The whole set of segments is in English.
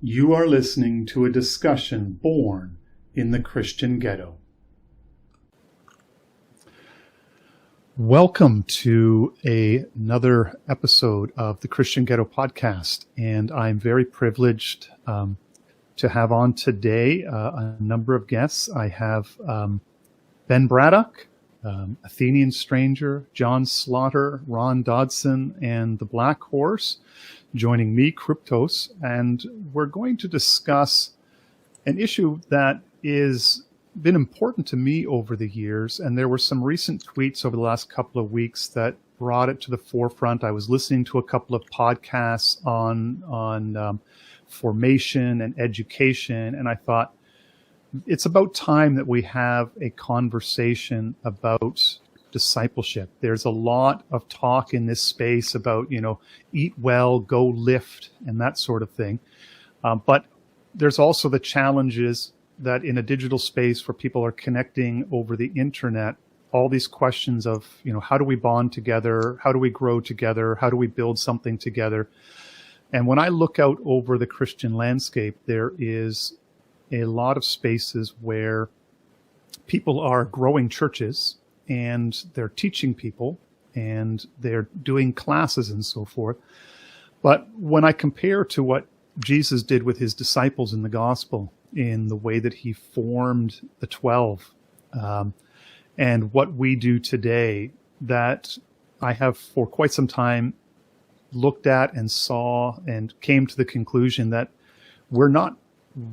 You are listening to a discussion born in the Christian ghetto. Welcome to another episode of the Christian Ghetto podcast, and I'm very privileged to have on today a number of guests. I have Ben Braddock, Athenian Stranger, John Slaughter, Ron Dodson, and the Black Horse, joining me, Kryptos, and we're going to discuss an issue that is been important to me over the years, and there were some recent tweets over the last couple of weeks that brought it to the forefront. I was listening to a couple of podcasts on formation and education, and I thought it's about time that we have a conversation about discipleship. There's a lot of talk in this space about, eat well, go lift, and that sort of thing. But there's also the challenges that in a digital space where people are connecting over the internet, all these questions of, how do we bond together? How do we grow together? How do we build something together? And when I look out over the Christian landscape, there is a lot of spaces where people are growing churches and they're teaching people and they're doing classes and so forth. But when I compare to what Jesus did with his disciples in the gospel, in the way that he formed the 12, and what we do today, that I have for quite some time looked at and saw and came to the conclusion that we're not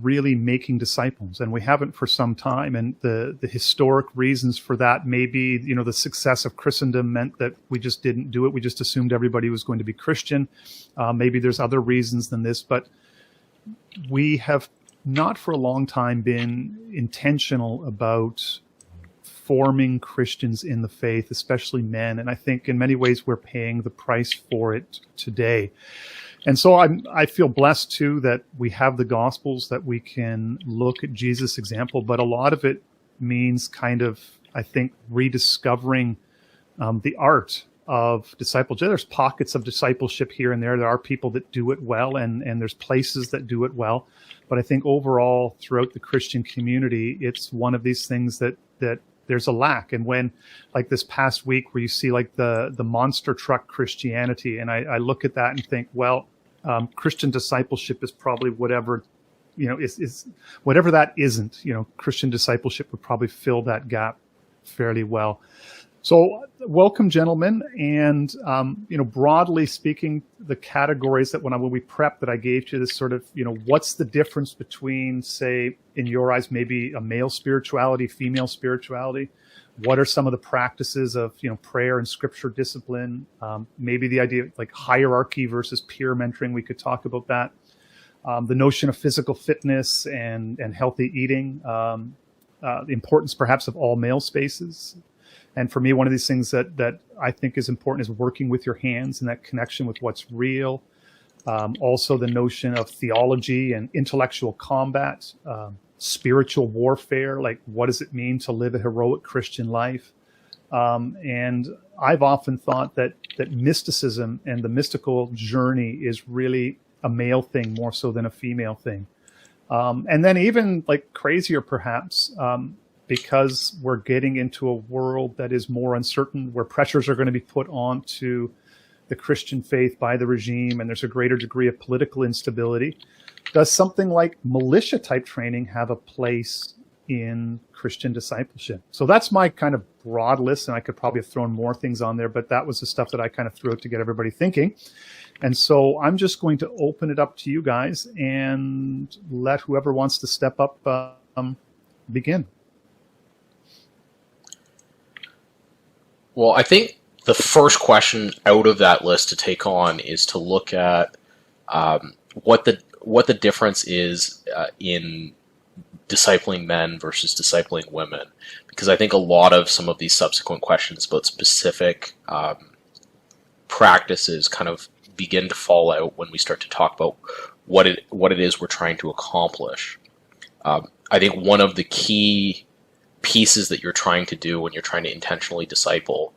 really making disciples, and we haven't for some time. And the historic reasons for that may be, the success of Christendom meant that we just didn't do it. We just assumed everybody was going to be Christian. Maybe there's other reasons than this, but we have not for a long time been intentional about forming Christians in the faith, especially men. And I think in many ways we're paying the price for it today. And so I feel blessed too that we have the Gospels, that we can look at Jesus' example, but a lot of it means kind of, I think, rediscovering the art of discipleship. There's pockets of discipleship here and there. There are people that do it well, and there's places that do it well. But I think overall, throughout the Christian community, it's one of these things that there's a lack. And when, like this past week, where you see like the monster truck Christianity, and I look at that and think, well, Christian discipleship is probably whatever, is whatever that isn't. Christian discipleship would probably fill that gap fairly well. So welcome, gentlemen. And, broadly speaking, the categories that when we prepped that I gave to this sort of, what's the difference between, say, in your eyes, maybe a male spirituality, female spirituality? What are some of the practices of, prayer and scripture discipline? Maybe the idea of like hierarchy versus peer mentoring. We could talk about that. The notion of physical fitness and healthy eating. The importance perhaps of all male spaces. And for me, one of these things that I think is important is working with your hands and that connection with what's real. Also the notion of theology and intellectual combat, spiritual warfare, like what does it mean to live a heroic Christian life? And I've often thought that mysticism and the mystical journey is really a male thing more so than a female thing. And then even like crazier perhaps, because we're getting into a world that is more uncertain, where pressures are going to be put onto the Christian faith by the regime, and there's a greater degree of political instability. Does something like militia type training have a place in Christian discipleship? So that's my kind of broad list, and I could probably have thrown more things on there, but that was the stuff that I kind of threw out to get everybody thinking. And so I'm just going to open it up to you guys and let whoever wants to step up begin. Well, I think the first question out of that list to take on is to look at what the difference is in discipling men versus discipling women, because I think a lot of some of these subsequent questions about specific practices kind of begin to fall out when we start to talk about what it is we're trying to accomplish. I think one of the key pieces that you're trying to do when you're trying to intentionally disciple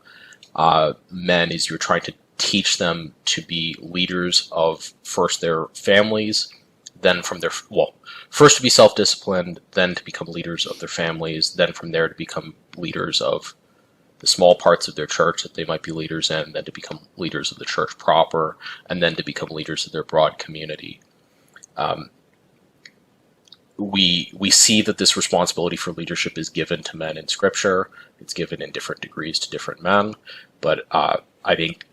men is you're trying to teach them to be leaders of first their families, then from their, well, first to be self-disciplined, then to become leaders of their families, then from there to become leaders of the small parts of their church that they might be leaders in, then to become leaders of the church proper, and then to become leaders of their broad community. We see that this responsibility for leadership is given to men in Scripture. It's given in different degrees to different men, but I think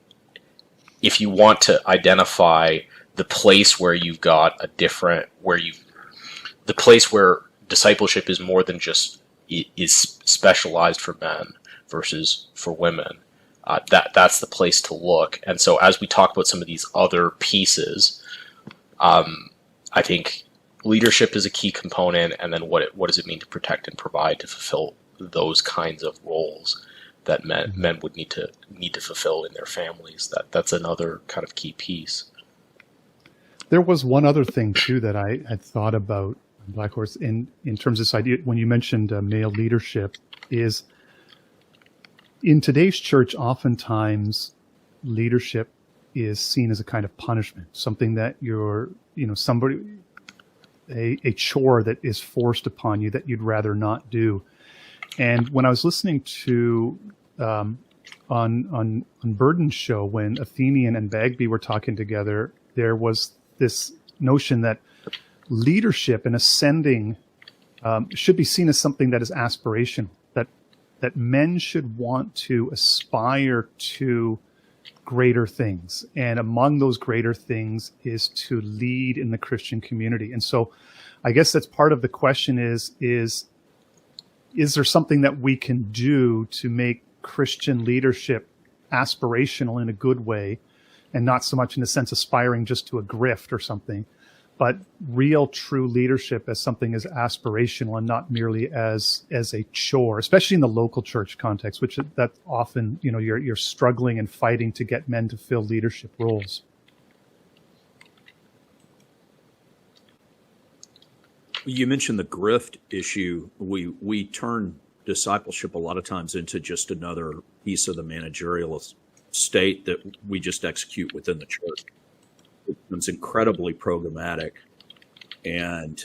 if you want to identify the place where you've got a different, the place where discipleship is more than just is specialized for men versus for women, that's the place to look. And so as we talk about some of these other pieces, I think leadership is a key component, and then what does it mean to protect and provide to fulfill those kinds of roles that men would need to fulfill in their families. That's another kind of key piece. There was one other thing too that I had thought about, Black Horse, in terms of this idea when you mentioned male leadership, is in today's church oftentimes leadership is seen as a kind of punishment, something that somebody, a chore that is forced upon you that you'd rather not do. And when I was listening to on Burden's show, when Athenian and Bagby were talking together, there was this notion that leadership and ascending should be seen as something that is aspirational, that men should want to aspire to greater things. And among those greater things is to lead in the Christian community. And so I guess that's part of the question is there something that we can do to make Christian leadership aspirational in a good way, and not so much in the sense aspiring just to a grift or something, but real true leadership as something as aspirational and not merely as a chore, especially in the local church context, which that often, you're struggling and fighting to get men to fill leadership roles. You mentioned the grift issue. We turn discipleship a lot of times into just another piece of the managerial state that we just execute within the church. It becomes incredibly programmatic and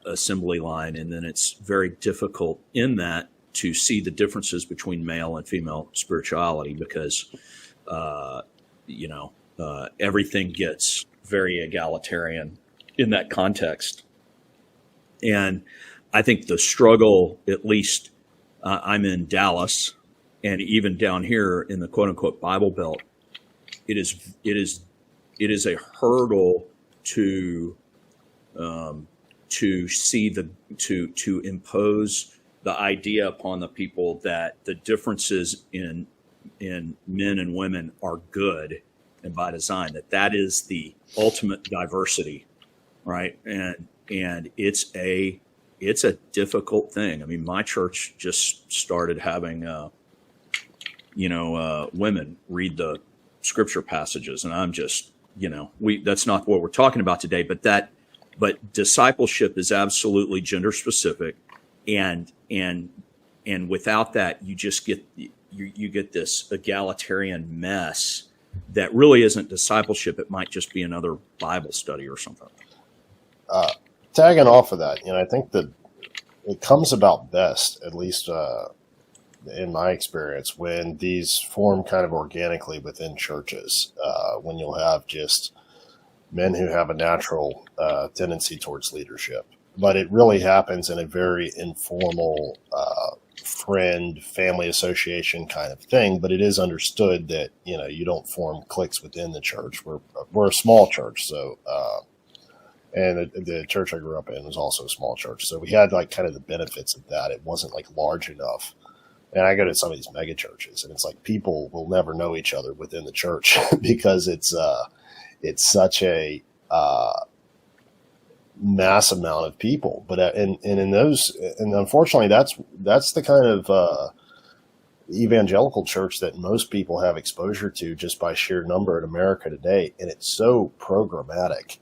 assembly line, and then it's very difficult in that to see the differences between male and female spirituality because everything gets very egalitarian in that context. And I think the struggle, at least I'm in Dallas, and even down here in the quote unquote Bible Belt, it is a hurdle to impose the idea upon the people that the differences in men and women are good and by design, that is the ultimate diversity, right? And it's a difficult thing. I mean, my church just started having women read the scripture passages, and I'm just, that's not what we're talking about today, but discipleship is absolutely gender specific, and without that, you just get you get this egalitarian mess that really isn't discipleship. It might just be another Bible study or something. Tagging off of that, I think that it comes about best, at least in my experience, when these form kind of organically within churches, when you'll have just men who have a natural tendency towards leadership. But it really happens in a very informal friend, family association kind of thing. But it is understood that, you don't form cliques within the church. We're a small church, so and the church I grew up in was also a small church. So we had like kind of the benefits of that. It wasn't like large enough. And I go to some of these mega churches, and it's like people will never know each other within the church because it's such a mass amount of people. But and in those, and unfortunately, that's the kind of evangelical church that most people have exposure to just by sheer number in America today, and it's so programmatic.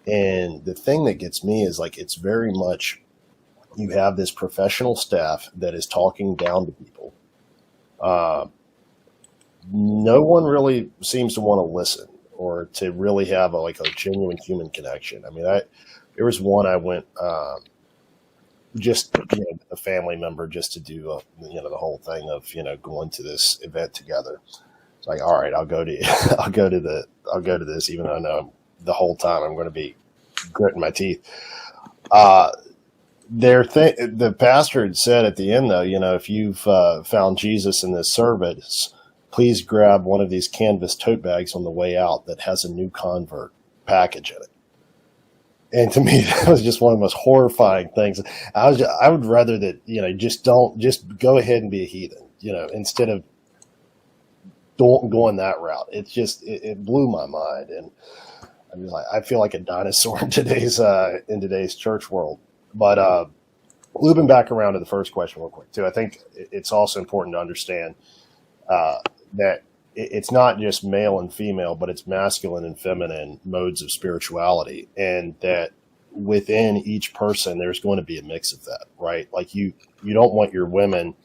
And the thing that gets me is like it's very much. You have this professional staff that is talking down to people. No one really seems to want to listen or to really have a genuine human connection. I mean, there was one I went, just, a family member just to do, the whole thing of, going to this event together. It's like, all right, I'll go to this, even though I know the whole time I'm going to be gritting my teeth. The pastor had said at the end, though, if you've found Jesus in this service, please grab one of these canvas tote bags on the way out that has a new convert package in it. And to me, that was just one of the most horrifying things. I would rather that, just go ahead and be a heathen, instead of going that route. It's just, it blew my mind. And I'm just like, I feel like a dinosaur in today's church world. But looping back around to the first question real quick too, I think it's also important to understand that it's not just male and female, but it's masculine and feminine modes of spirituality, and that within each person, there's going to be a mix of that, right? Like you don't want your women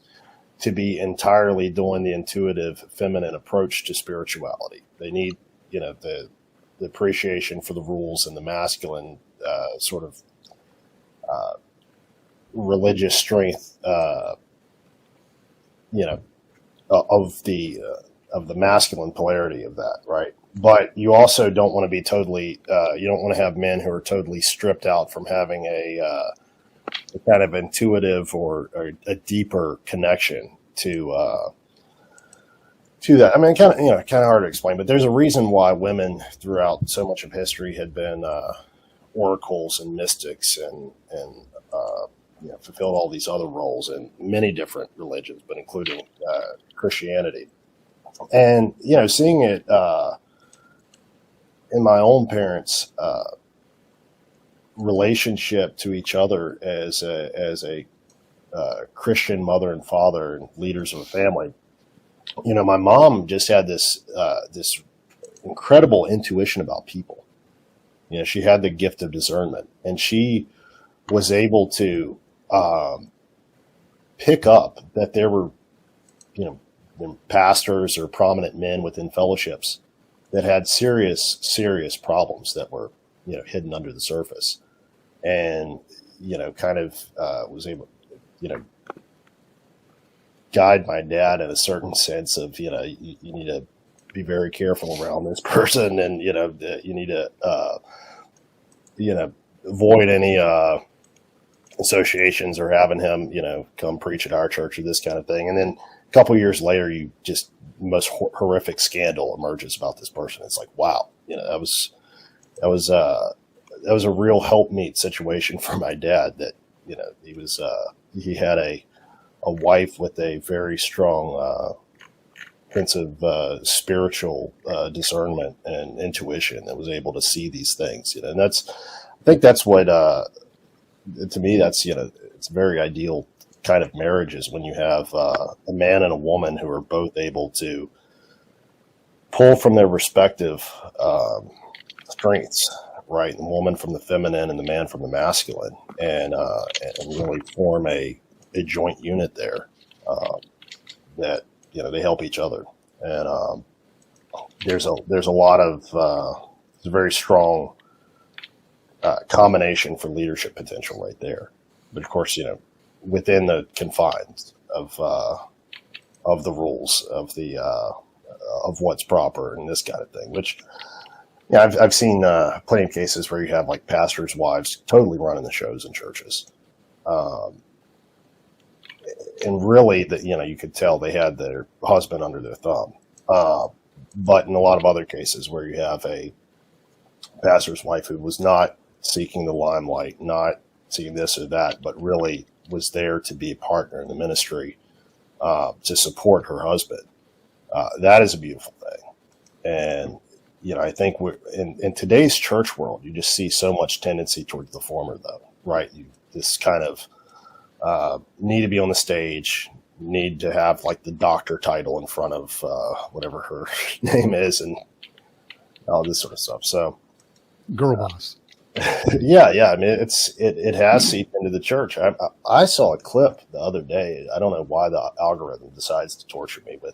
to be entirely doing the intuitive feminine approach to spirituality. They need, the appreciation for the rules and the masculine sort of religious strength, of the masculine polarity of that, right? But you also don't want to be totally, you don't want to have men who are totally stripped out from having a kind of intuitive or a deeper connection to that. I mean, kind of hard to explain, but there's a reason why women throughout so much of history had been oracles and mystics and fulfilled all these other roles in many different religions, but including Christianity. And, seeing it in my own parents' relationship to each other as a Christian mother and father and leaders of a family, my mom just had this incredible intuition about people. She had the gift of discernment, and she was able to pick up that there were, pastors or prominent men within fellowships that had serious problems that were, hidden under the surface, and, was able, guide my dad in a certain sense of, you need to be very careful around this person, and, you need to, avoid any associations or having him, come preach at our church or this kind of thing. And then a couple of years later, the most horrific scandal emerges about this person. It's like, wow, that was a real helpmeet situation for my dad. That he had a wife with a very strong sense of spiritual discernment and intuition that was able to see these things. And I think that's what to me, that's it's very ideal kind of marriages when you have a man and a woman who are both able to pull from their respective strengths, right? The woman from the feminine and the man from the masculine, and really form a joint unit there that they help each other. And there's a lot of it's a very strong combination for leadership potential right there. But of course, within the confines of the rules of what's proper and this kind of thing, which I've seen plenty of cases where you have like pastors' wives totally running the shows in churches, and really that you could tell they had their husband under their thumb. But in a lot of other cases where you have a pastor's wife who was not seeking the limelight, not seeking this or that, but really was there to be a partner in the ministry, to support her husband. That is a beautiful thing. And, I think in today's church world, you just see so much tendency towards the former, though, right? This kind of need to be on the stage, need to have like the doctor title in front of whatever her name is, and all this sort of stuff. So, girl boss. Yeah. I mean, it has seeped into the church. I saw a clip the other day. I don't know why the algorithm decides to torture me with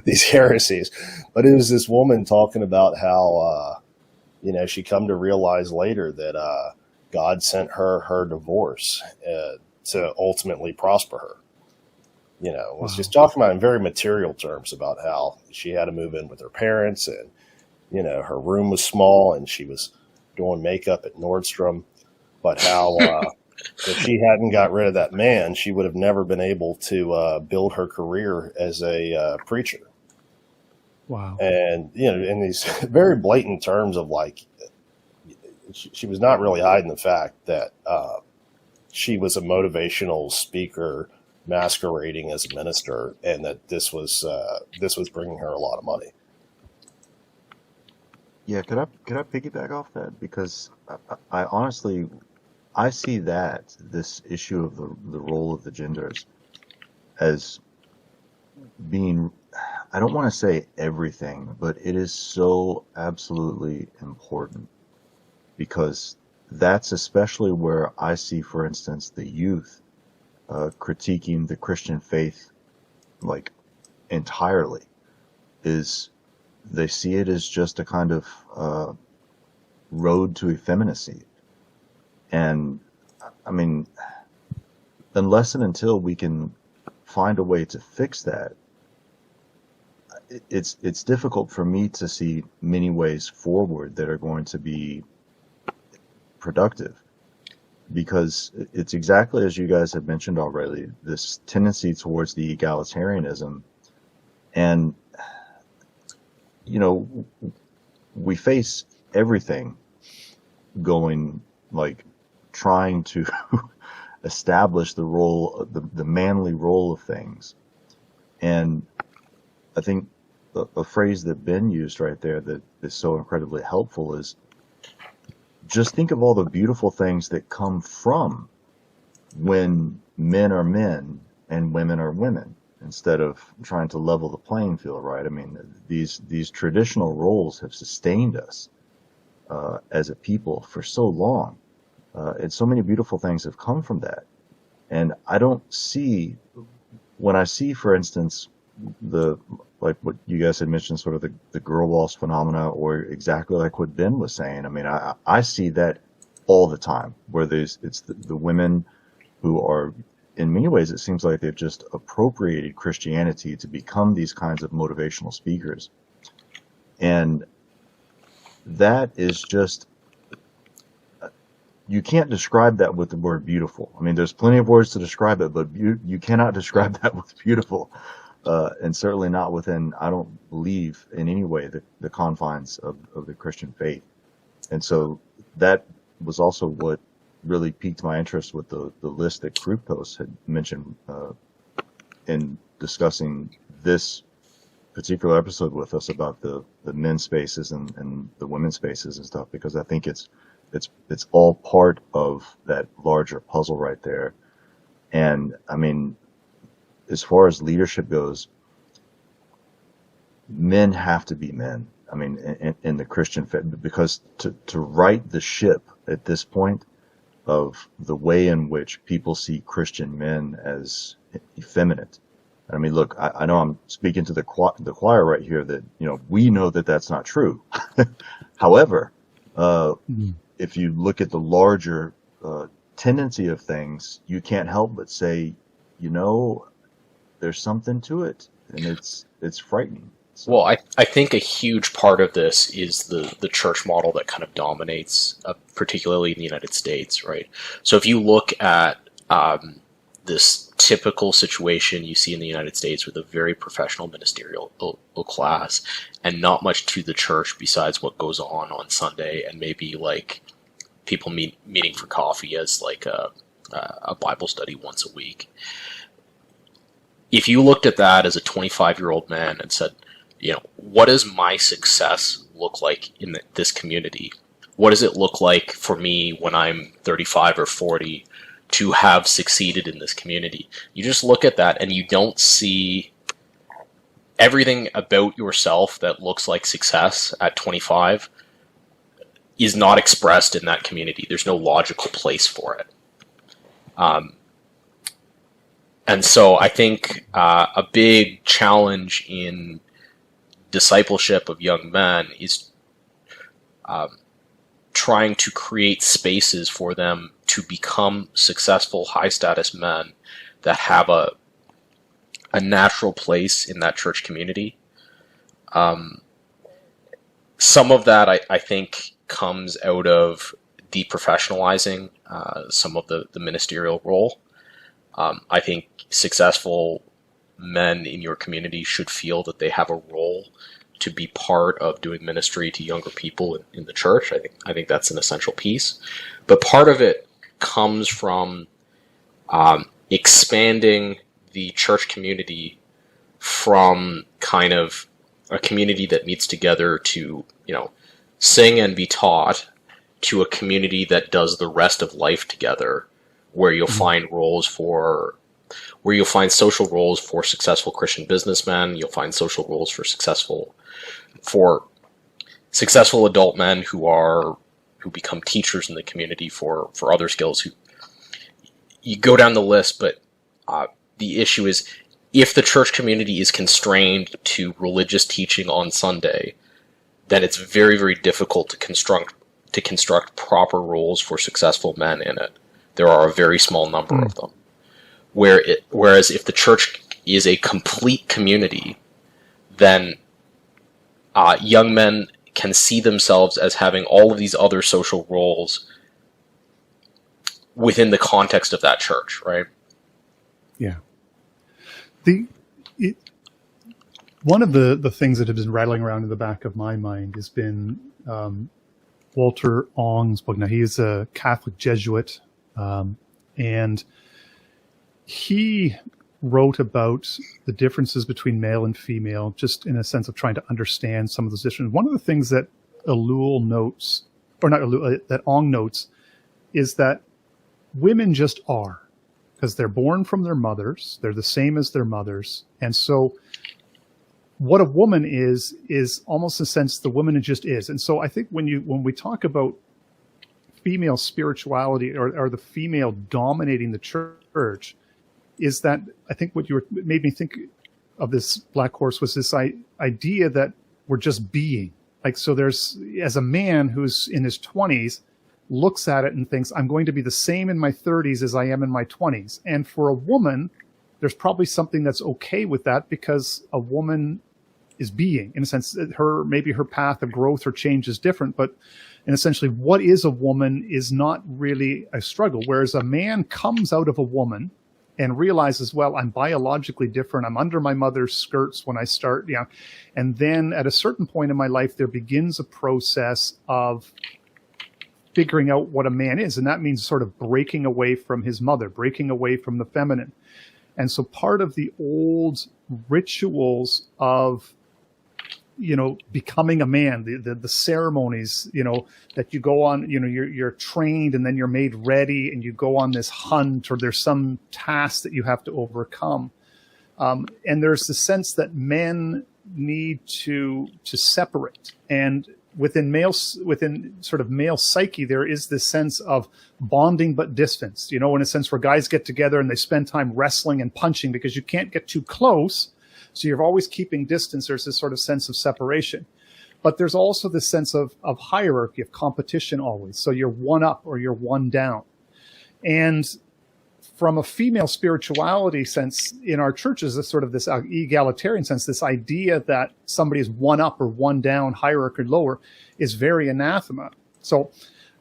these heresies. But it was this woman talking about how, she come to realize later that God sent her divorce to ultimately prosper her. Was just talking about in very material terms about how she had to move in with her parents, and, her room was small and she was doing makeup at Nordstrom, but how if she hadn't got rid of that man, she would have never been able to build her career as a preacher. Wow. And, in these very blatant terms of like, she was not really hiding the fact that she was a motivational speaker masquerading as a minister, and that this was bringing her a lot of money. Yeah, could I piggyback off that? Because I honestly, I see this issue of the role of the genders as being, I don't want to say everything, but it is so absolutely important, because that's especially where I see, for instance, the youth critiquing the Christian faith like entirely, is they see it as just a kind of road to effeminacy. And I mean, unless and until we can find a way to fix that, it's difficult for me to see many ways forward that are going to be productive, because it's exactly as you guys have mentioned already, this tendency towards the egalitarianism. And we face everything going, like, trying to establish the role, the manly role of things. And I think a phrase that Ben used right there that is so incredibly helpful is, just think of all the beautiful things that come from when men are men and women are women, instead of trying to level the playing field, right? I mean, these traditional roles have sustained us as a people for so long, and so many beautiful things have come from that. And I don't see, when I see, for instance, like what you guys had mentioned, sort of the girl boss phenomena, or exactly like what Ben was saying. I mean, I see that all the time, where it's the women who are, in many ways, it seems like they've just appropriated Christianity to become these kinds of motivational speakers. And that is just, you can't describe that with the word beautiful. I mean, there's plenty of words to describe it, but you cannot describe that with beautiful. And certainly not within, I don't believe in any way, the confines of the Christian faith. And so that was also what really piqued my interest with the list that Kruptos had mentioned in discussing this particular episode with us about the men's spaces and the women's spaces and stuff, because I think it's all part of that larger puzzle right there. And I mean, as far as leadership goes, men have to be men. I mean, in the Christian faith, because to right the ship at this point of the way in which people see Christian men as effeminate. I mean, look, I know I'm speaking to the choir right here that, we know that that's not true. However, if you look at the larger tendency of things, you can't help but say, there's something to it, and it's frightening. So. Well, I think a huge part of this is the church model that kind of dominates, particularly in the United States, right? So if you look at this typical situation you see in the United States with a very professional ministerial class and not much to the church besides what goes on Sunday, and maybe like people meeting for coffee as like a Bible study once a week. If you looked at that as a 25-year-old man and said, what does my success look like in this community? What does it look like for me when I'm 35 or 40 to have succeeded in this community? You just look at that and you don't see everything about yourself that looks like success at 25 is not expressed in that community. There's no logical place for it. And so I think a big challenge in discipleship of young men is trying to create spaces for them to become successful, high-status men that have a natural place in that church community. Some of that, I think, comes out of deprofessionalizing some of the ministerial role. I think successful men in your community should feel that they have a role to be part of doing ministry to younger people in the church. I think that's an essential piece. But part of it comes from expanding the church community from kind of a community that meets together to, sing and be taught, to a community that does the rest of life together, where you'll find social roles for successful Christian businessmen. You'll find social roles for successful adult men who become teachers in the community for other skills. You go down the list, but the issue is, if the church community is constrained to religious teaching on Sunday, then it's very, very difficult to construct proper roles for successful men in it. There are a very small number of them. Whereas if the church is a complete community, then young men can see themselves as having all of these other social roles within the context of that church, right? Yeah. One of the things that have been rattling around in the back of my mind has been Walter Ong's book. Now, he is a Catholic Jesuit, and he wrote about the differences between male and female, just in a sense of trying to understand some of those differences. One of the things that that Ong notes, is that women just are, because they're born from their mothers. They're the same as their mothers. And so what a woman is almost in a sense the woman just is. And so I think when we talk about female spirituality or the female dominating the church, is that I think what made me think of this Black Horse was this idea that we're just being. Like, so there's, as a man who's in his 20s, looks at it and thinks, I'm going to be the same in my 30s as I am in my 20s. And for a woman, there's probably something that's okay with that, because a woman is being, in a sense, maybe her path of growth or change is different, but and essentially what is a woman is not really a struggle. Whereas a man comes out of a woman and realizes, well, I'm biologically different. I'm under my mother's skirts when I start, and then at a certain point in my life, there begins a process of figuring out what a man is. And that means sort of breaking away from his mother, breaking away from the feminine. And so part of the old rituals of, becoming a man, the ceremonies, that you go on, you're trained and then you're made ready and you go on this hunt, or there's some task that you have to overcome. And there's the sense that men need to separate. And within sort of male psyche, there is this sense of bonding but distance, in a sense where guys get together and they spend time wrestling and punching because you can't get too close. So you're always keeping distance. There's this sort of sense of separation. But there's also this sense of hierarchy, of competition always. So you're one up or you're one down. And from a female spirituality sense in our churches, this sort of this egalitarian sense, this idea that somebody is one up or one down, hierarchy lower, is very anathema. So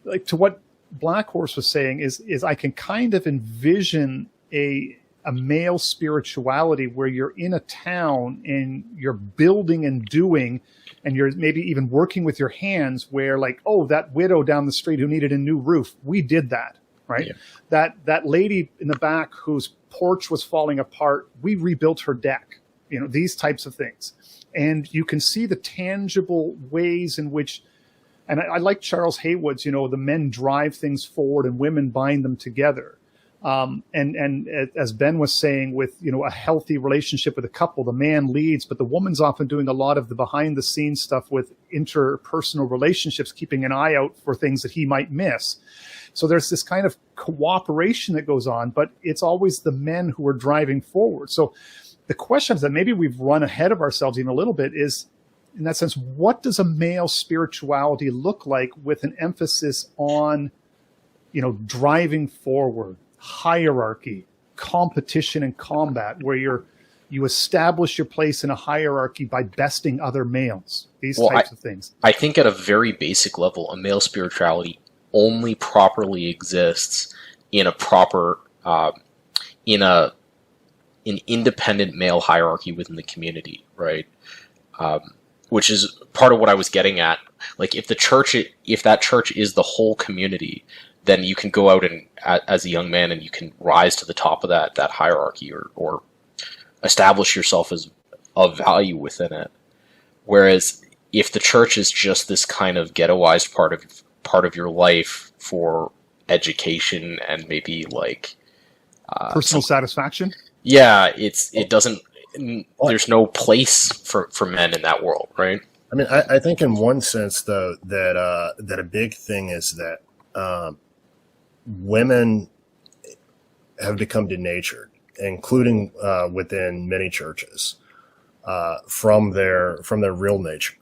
like to what Black Horse was saying is I can kind of envision a male spirituality where you're in a town and you're building and doing, and you're maybe even working with your hands, where like, oh, that widow down the street who needed a new roof, we did that, right? Yeah. That lady in the back whose porch was falling apart, we rebuilt her deck, these types of things. And you can see the tangible ways in which, and I like Charles Haywood's, the men drive things forward and women bind them together. And as Ben was saying, with a healthy relationship with a couple, the man leads, but the woman's often doing a lot of the behind the scenes stuff with interpersonal relationships, keeping an eye out for things that he might miss. So there's this kind of cooperation that goes on, but it's always the men who are driving forward. So the question is that maybe we've run ahead of ourselves even a little bit is, in that sense, what does a male spirituality look like with an emphasis on, driving forward, hierarchy, competition and combat, where you establish your place in a hierarchy by besting other males, these types of things? I think at a very basic level, a male spirituality only properly exists in a proper, in an independent male hierarchy within the community, right? Which is part of what I was getting at. Like, if that church is the whole community, then you can go out and, as a young man, and you can rise to the top of that hierarchy, or establish yourself as of value within it. Whereas if the church is just this kind of ghettoized part of your life for education and maybe like personal satisfaction, it doesn't. There's no place for men in that world, right? I mean, I think in one sense, though, that a big thing is that women have become denatured, including within many churches, from their real nature,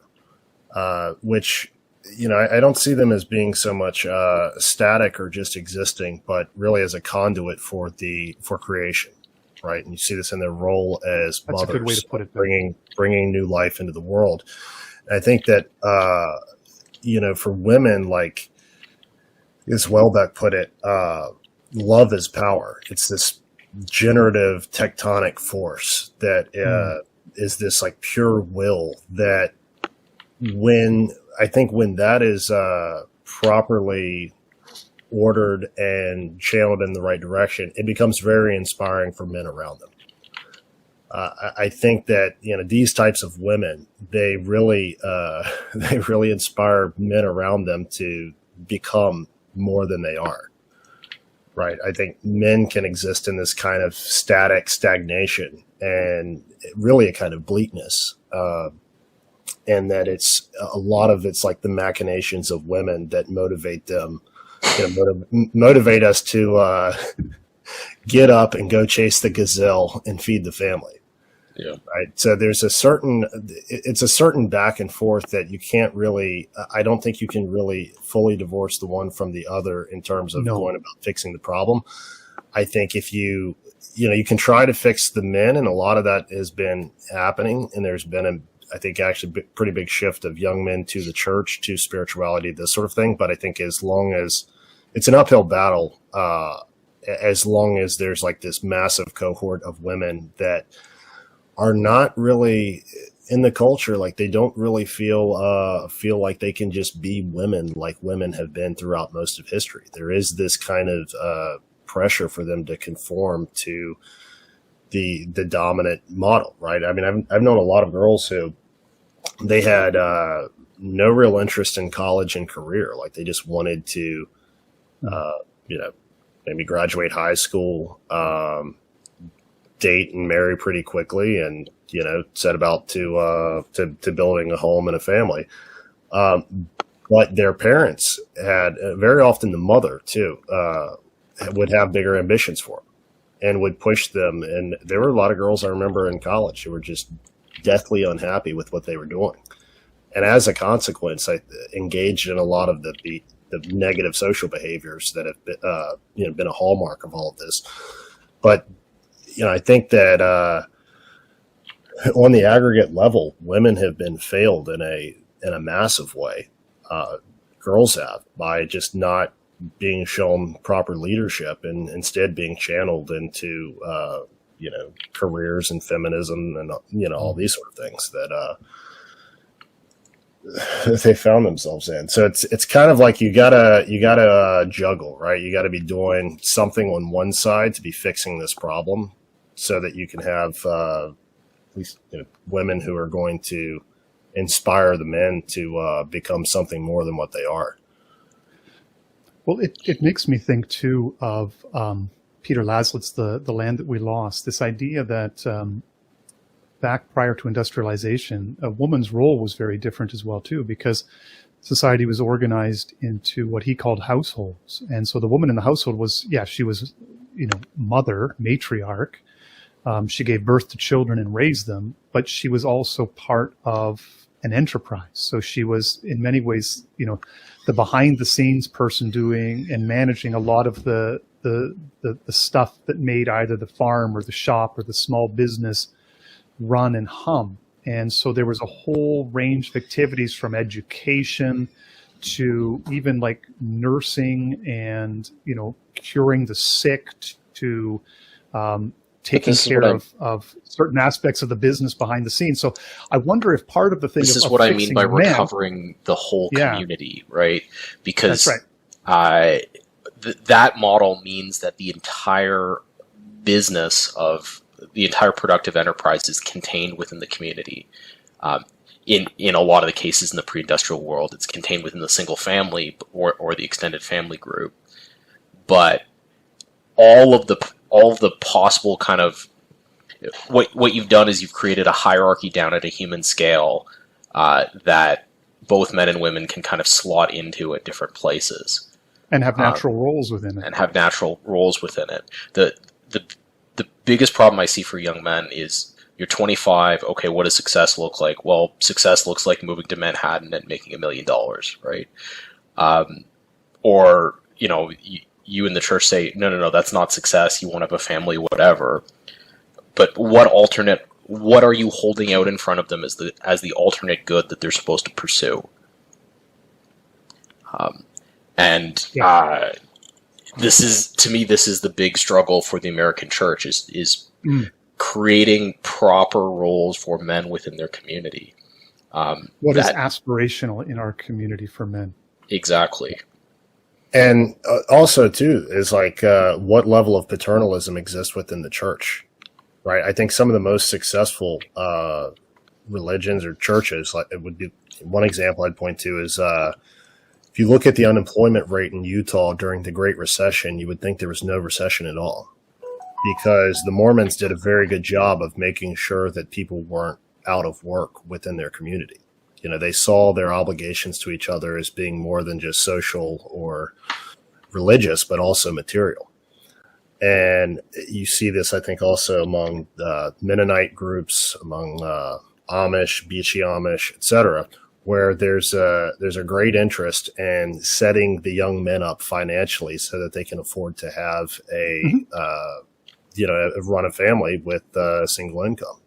which, I don't see them as being so much static or just existing, but really as a conduit for creation, right? And you see this in their role as That's mothers, a good way to put it, bringing new life into the world. And I think that for women, like as Welbeck put it, love is power. It's this generative tectonic force that is this like pure will that when that is properly ordered and channeled in the right direction, it becomes very inspiring for men around them. I think that these types of women, they really inspire men around them to become more than they are. Right. I think men can exist in this kind of stagnation and really a kind of bleakness. And that it's a lot of it's like the machinations of women that motivate them, motivate us to get up and go chase the gazelle and feed the family. Yeah. Right. So there's a certain back and forth that you can't really, I don't think you can really fully divorce the one from the other in terms of going about fixing the problem. I think if you can try to fix the men, and a lot of that has been happening, and there's been I think actually pretty big shift of young men to the church, to spirituality, this sort of thing. But I think as long as it's an uphill battle, as long as there's like this massive cohort of women that are not really in the culture, like they don't really feel like they can just be women like women have been throughout most of history. There is this kind of pressure for them to conform to the dominant model, right? I mean, I've known a lot of girls who they had no real interest in college and career. Like they just wanted to, maybe graduate high school, date and marry pretty quickly, and set about to building a home and a family. But their parents had, very often the mother too, would have bigger ambitions for them and would push them. And there were a lot of girls I remember in college who were just deathly unhappy with what they were doing, and as a consequence, I engaged in a lot of the negative social behaviors that have been a hallmark of all of this. But I think that on the aggregate level, women have been failed in a massive way. Girls have, by just not being shown proper leadership and instead being channeled into careers and feminism and all these sort of things that they found themselves in. So it's kind of like you gotta juggle, right? You got to be doing something on one side to be fixing this problem, so that you can have at least women who are going to inspire the men to become something more than what they are. Well, it makes me think too of Peter Laslitt's The Land That We Lost, this idea that back prior to industrialization, a woman's role was very different as well, too, because society was organized into what he called households. And so the woman in the household was, she was, mother, matriarch. She gave birth to children and raised them, but she was also part of an enterprise. So she was in many ways, the behind the scenes person doing and managing a lot of the stuff that made either the farm or the shop or the small business run and hum. And so there was a whole range of activities from education to even like nursing and, curing the sick to taking care of certain aspects of the business behind the scenes. So I wonder if part of the thing this is of what I mean by men, recovering the whole community, right? Because that's right. That model means that the entire business of the entire productive enterprise is contained within the community. In a lot of the cases in the pre-industrial world, it's contained within the single family or the extended family group. But all of the possible kind of what you've done is you've created a hierarchy down at a human scale that both men and women can kind of slot into at different places and have natural roles within it. The biggest problem I see for young men is you're 25. Okay, what does success look like? Well, success looks like moving to Manhattan and making $1 million, right? Or you in the church say, no, that's not success. You want to have a family, whatever. But what are you holding out in front of them as the alternate good that they're supposed to pursue? This is the big struggle for the American church is creating proper roles for men within their community. What is aspirational in our community for men? Exactly. And also, too, is like what level of paternalism exists within the church, right? I think some of the most successful religions or churches, like it would be one example I'd point to is if you look at the unemployment rate in Utah during the Great Recession, you would think there was no recession at all, because the Mormons did a very good job of making sure that people weren't out of work within their community. They saw their obligations to each other as being more than just social or religious, but also material. And you see this, I think, also among Mennonite groups, among Amish, Beachy Amish, etc., where there's a great interest in setting the young men up financially so that they can afford to have run a family with a single income.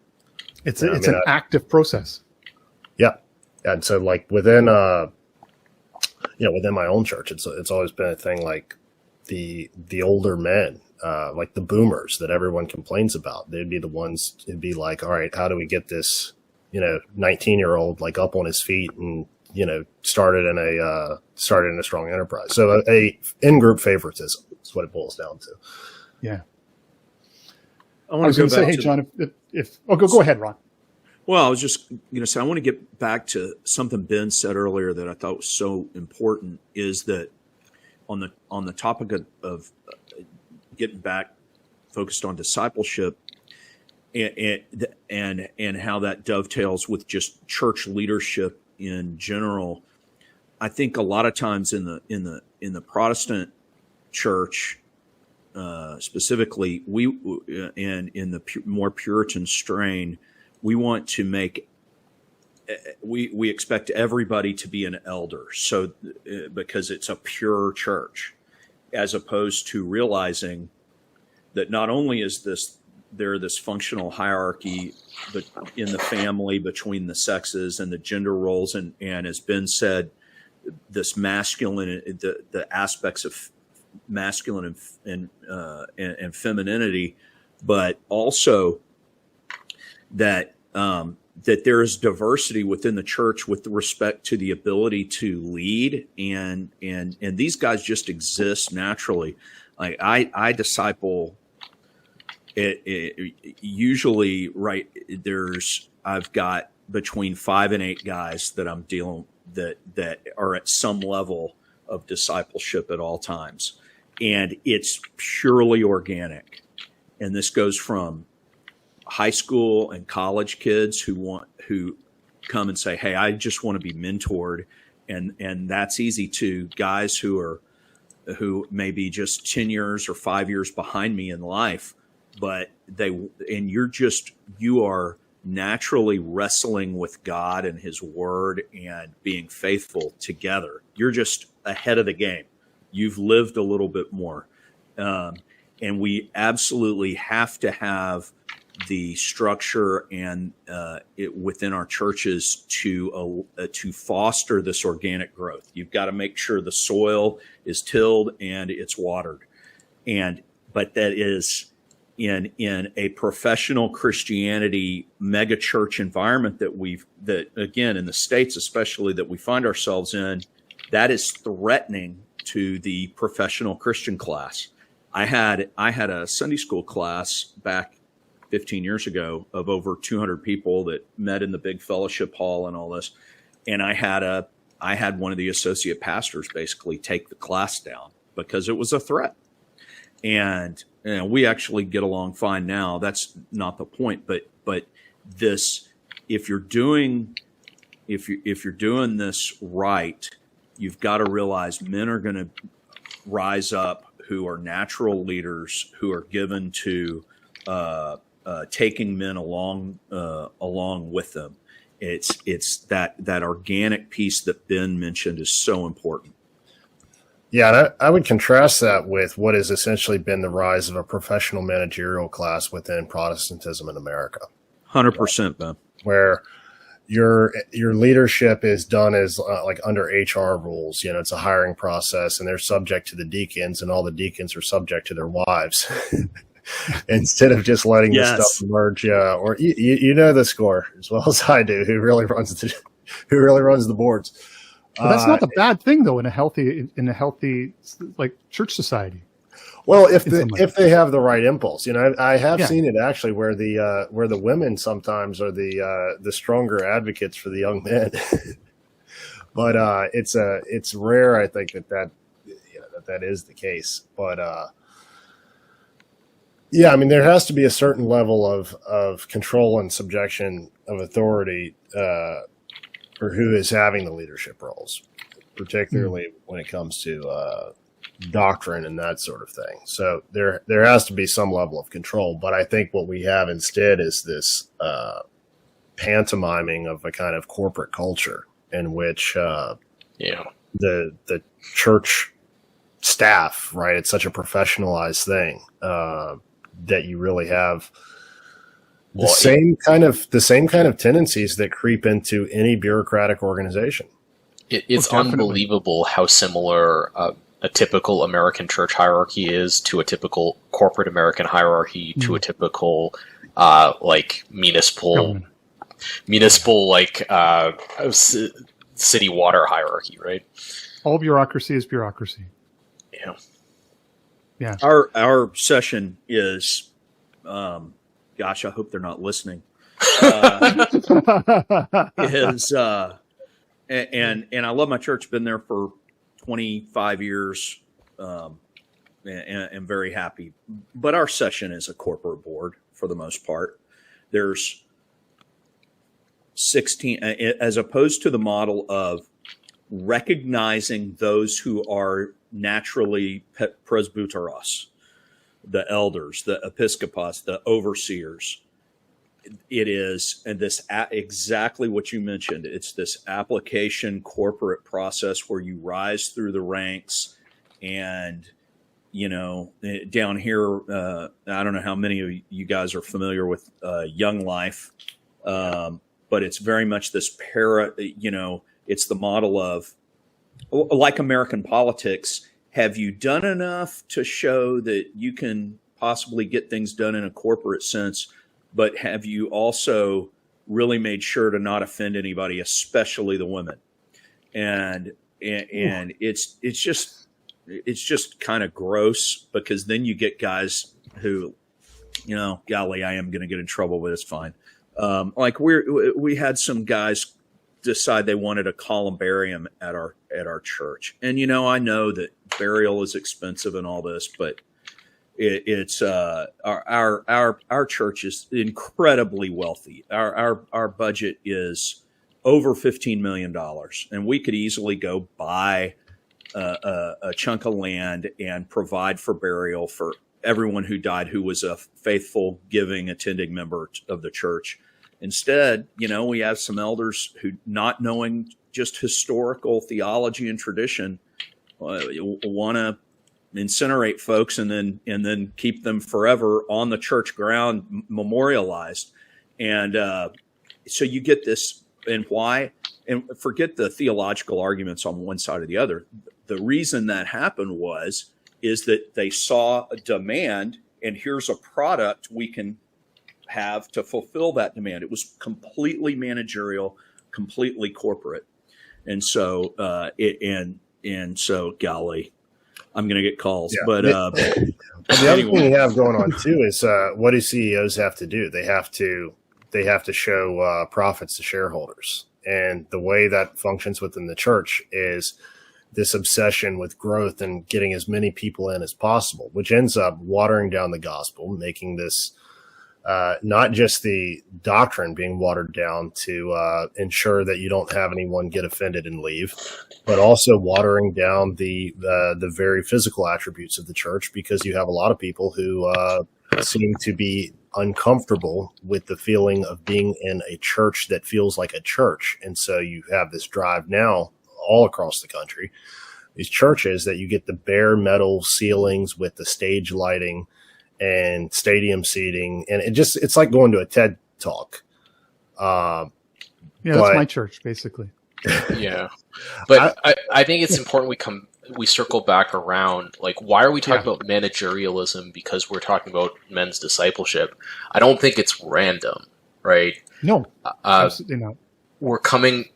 It's an active process. Yeah. And so like within my own church, it's always been a thing, like the older men, like the boomers that everyone complains about. They'd be the ones who'd be like, all right, how do we get this, 19-year-old like up on his feet and, started in a strong enterprise. So a in-group favoritism is what it boils down to. Yeah. I was going to say, hey, John, go ahead, Ron. Well, I was just going to say, I want to get back to something Ben said earlier that I thought was so important, is that on the topic of getting back focused on discipleship and how that dovetails with just church leadership in general. I think a lot of times in the Protestant church, specifically, and in the more Puritan strain, we want to make we expect everybody to be an elder, so because it's a pure church, as opposed to realizing that not only is there this functional hierarchy in the family between the sexes and the gender roles, and as Ben said, this masculine, the aspects of masculine and femininity, but also that there is diversity within the church with respect to the ability to lead, and these guys just exist naturally. Like I disciple it usually, right, I've got between 5 and 8 guys that I'm dealing that are at some level of discipleship at all times. and it's purely organic. And this goes from high school and college kids who come and say, hey, I just want to be mentored. And that's easy, to guys who may be just 10 years or 5 years behind me in life, but you are naturally wrestling with God and his word and being faithful together. You're just ahead of the game. You've lived a little bit more. And we absolutely have to have the structure and within our churches to foster this organic growth. You've got to make sure the soil is tilled and it's watered, but that is in a professional Christianity mega church environment that again in the States especially that we find ourselves in, that is threatening to the professional Christian class. I had a Sunday school class back 15 years ago of over 200 people that met in the big fellowship hall and all this. And I had one of the associate pastors basically take the class down because it was a threat. And we actually get along fine now. That's not the point, but this, if you're doing this right, you've got to realize men are going to rise up who are natural leaders, who are given to taking men along with them. It's that organic piece that Ben mentioned is so important. Yeah, and I would contrast that with what has essentially been the rise of a professional managerial class within Protestantism in America. 100%, Ben. Where your leadership is done as like under HR rules. It's a hiring process, and they're subject to the deacons, and all the deacons are subject to their wives. Instead of just letting the stuff emerge, or you know the score as well as I do. Who really runs the boards? But that's not a bad thing, though, in a healthy like church society. Well, if they have the right impulse, I have seen it actually where the women sometimes are the stronger advocates for the young men, but it's rare. I think that is the case, but yeah, I mean there has to be a certain level of control and subjection of authority for who is having the leadership roles, particularly when it comes to doctrine and that sort of thing. So there has to be some level of control, but I think what we have instead is this pantomiming of a kind of corporate culture in which the church staff, right, it's such a professionalized thing that you really have the same kind of tendencies that creep into any bureaucratic organization. It's unbelievable how similar a typical American church hierarchy is to a typical corporate American hierarchy, to a typical like municipal city water hierarchy, right? All bureaucracy is bureaucracy. Yeah. Yeah. Our session is, gosh, I hope they're not listening. Is and I love my church. Been there for 25 years, and very happy. But our session is a corporate board for the most part. There's 16, as opposed to the model of recognizing those who are naturally presbyteros, the elders, the episkopos, the overseers. It is, and this exactly what you mentioned. It's this application corporate process where you rise through the ranks, and down here, I don't know how many of you guys are familiar with Young Life, but it's very much this it's the model of, like American politics. Have you done enough to show that you can possibly get things done in a corporate sense? But have you also really made sure to not offend anybody, especially the women? And it's just kind of gross, because then you get guys who, golly, I am going to get in trouble, but it's fine. Like we had some guys decide they wanted a columbarium at our church, and I know that burial is expensive and all this, but it's our church is incredibly wealthy. Our budget is over $15 million, and we could easily go buy a chunk of land and provide for burial for everyone who died who was a faithful, giving, attending member of the church. Instead, we have some elders who, not knowing just historical theology and tradition, want to incinerate folks and then keep them forever on the church ground memorialized. And so you get this. And why? And forget the theological arguments on one side or the other. The reason that happened is that they saw a demand, and here's a product we can have to fulfill that demand. It was completely managerial, completely corporate. And so so golly, I'm going to get calls. Yeah. But the other thing you have going on too is what do CEOs have to do? They have to show profits to shareholders. And the way that functions within the church is this obsession with growth and getting as many people in as possible, which ends up watering down the gospel, making this not just the doctrine being watered down to ensure that you don't have anyone get offended and leave, but also watering down the very physical attributes of the church, because you have a lot of people who seem to be uncomfortable with the feeling of being in a church that feels like a church. And so you have this drive now all across the country, these churches that you get the bare metal ceilings with the stage lighting and stadium seating. And it's like going to a TED talk. That's my church, basically. Yeah. But I think it's important we circle back around, like, why are we talking about managerialism? Because we're talking about men's discipleship. I don't think it's random, right? No, absolutely not. We're talking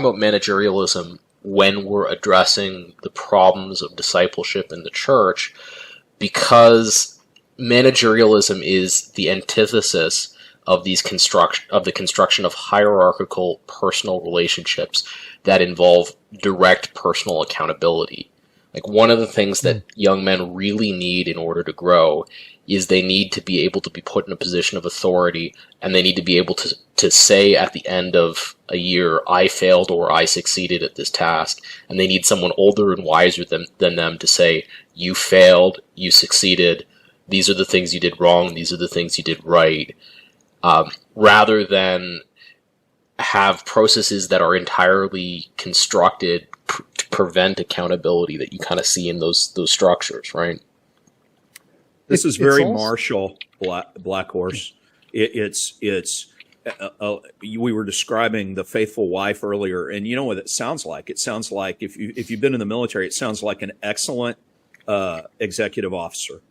about managerialism when we're addressing the problems of discipleship in the church, because managerialism is the antithesis of the construction of hierarchical personal relationships that involve direct personal accountability. Like, one of the things that young men really need in order to grow is they need to be able to be put in a position of authority, and they need to be able to say at the end of a year, I failed or I succeeded at this task. And they need someone older and wiser than them to say, you failed, you succeeded, these are the things you did wrong, these are the things you did right. Rather than have processes that are entirely constructed to prevent accountability that you kind of see in those structures, right? This is very Marshall Black Horse. We were describing the faithful wife earlier, and you know what it sounds like? It sounds like, if you've been in the military, it sounds like an excellent executive officer.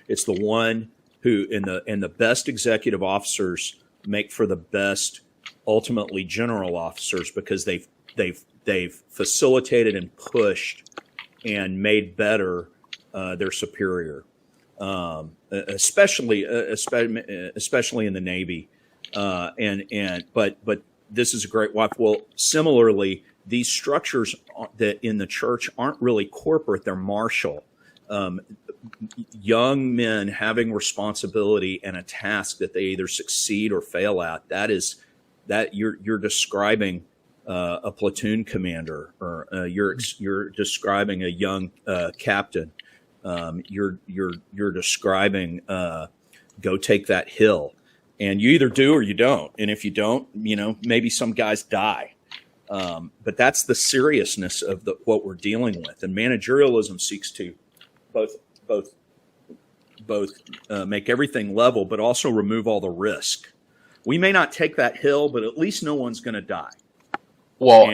It's the one who, and the best executive officers make for the best, ultimately, general officers, because they've facilitated and pushed and made better their superior, especially in the Navy. But this is a great wife. Well, similarly, these structures that in the church aren't really corporate; they're martial. Young men having responsibility and a task that they either succeed or fail at. That you're describing a platoon commander, or you're describing a young captain. You're describing go take that hill, and you either do or you don't. And if you don't, maybe some guys die. But that's the seriousness of what we're dealing with. And managerialism seeks to both make everything level, but also remove all the risk. We may not take that hill, but at least no one's going to die. Well,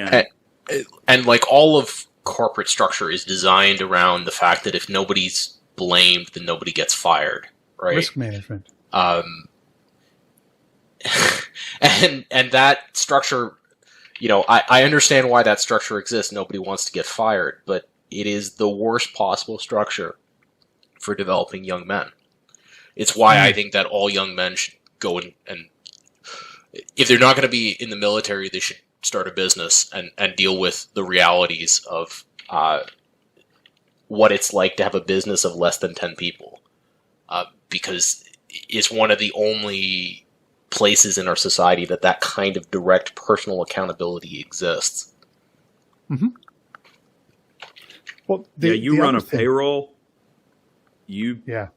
and like, all of corporate structure is designed around the fact that if nobody's blamed, then nobody gets fired, right? Risk management. And that structure, I understand why that structure exists. Nobody wants to get fired, but it is the worst possible structure for developing young men. It's why I think that all young men should go and if they're not going to be in the military, they should start a business and deal with the realities of what it's like to have a business of less than 10 people, because it's one of the only places in our society that kind of direct personal accountability exists. Mm-hmm. Well, you run a payroll. Yeah.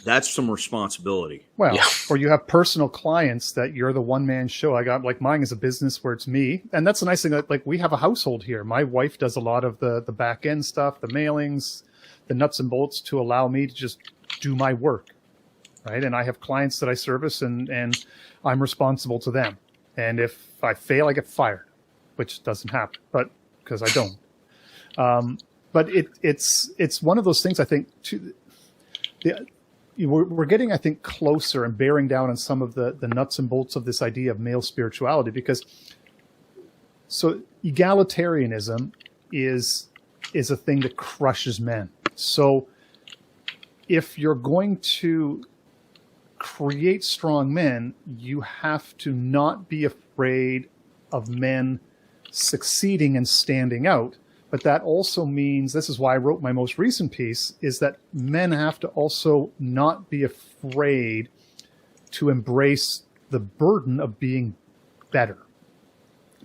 That's some responsibility. Well, or you have personal clients that you're the one-man show. I got, like, mine is a business where it's me. And that's the nice thing, that, like, we have a household here. My wife does a lot of the back end stuff, the mailings, the nuts and bolts, to allow me to just do my work. Right. And I have clients that I service, and I'm responsible to them. And if I fail, I get fired, which doesn't happen, but because I don't. But it's one of those things, I think, we're getting, I think, closer and bearing down on some of the nuts and bolts of this idea of male spirituality, because so egalitarianism is a thing that crushes men. So if you're going to create strong men, you have to not be afraid of men succeeding and standing out. But that also means, this is why I wrote my most recent piece, is that men have to also not be afraid to embrace the burden of being better.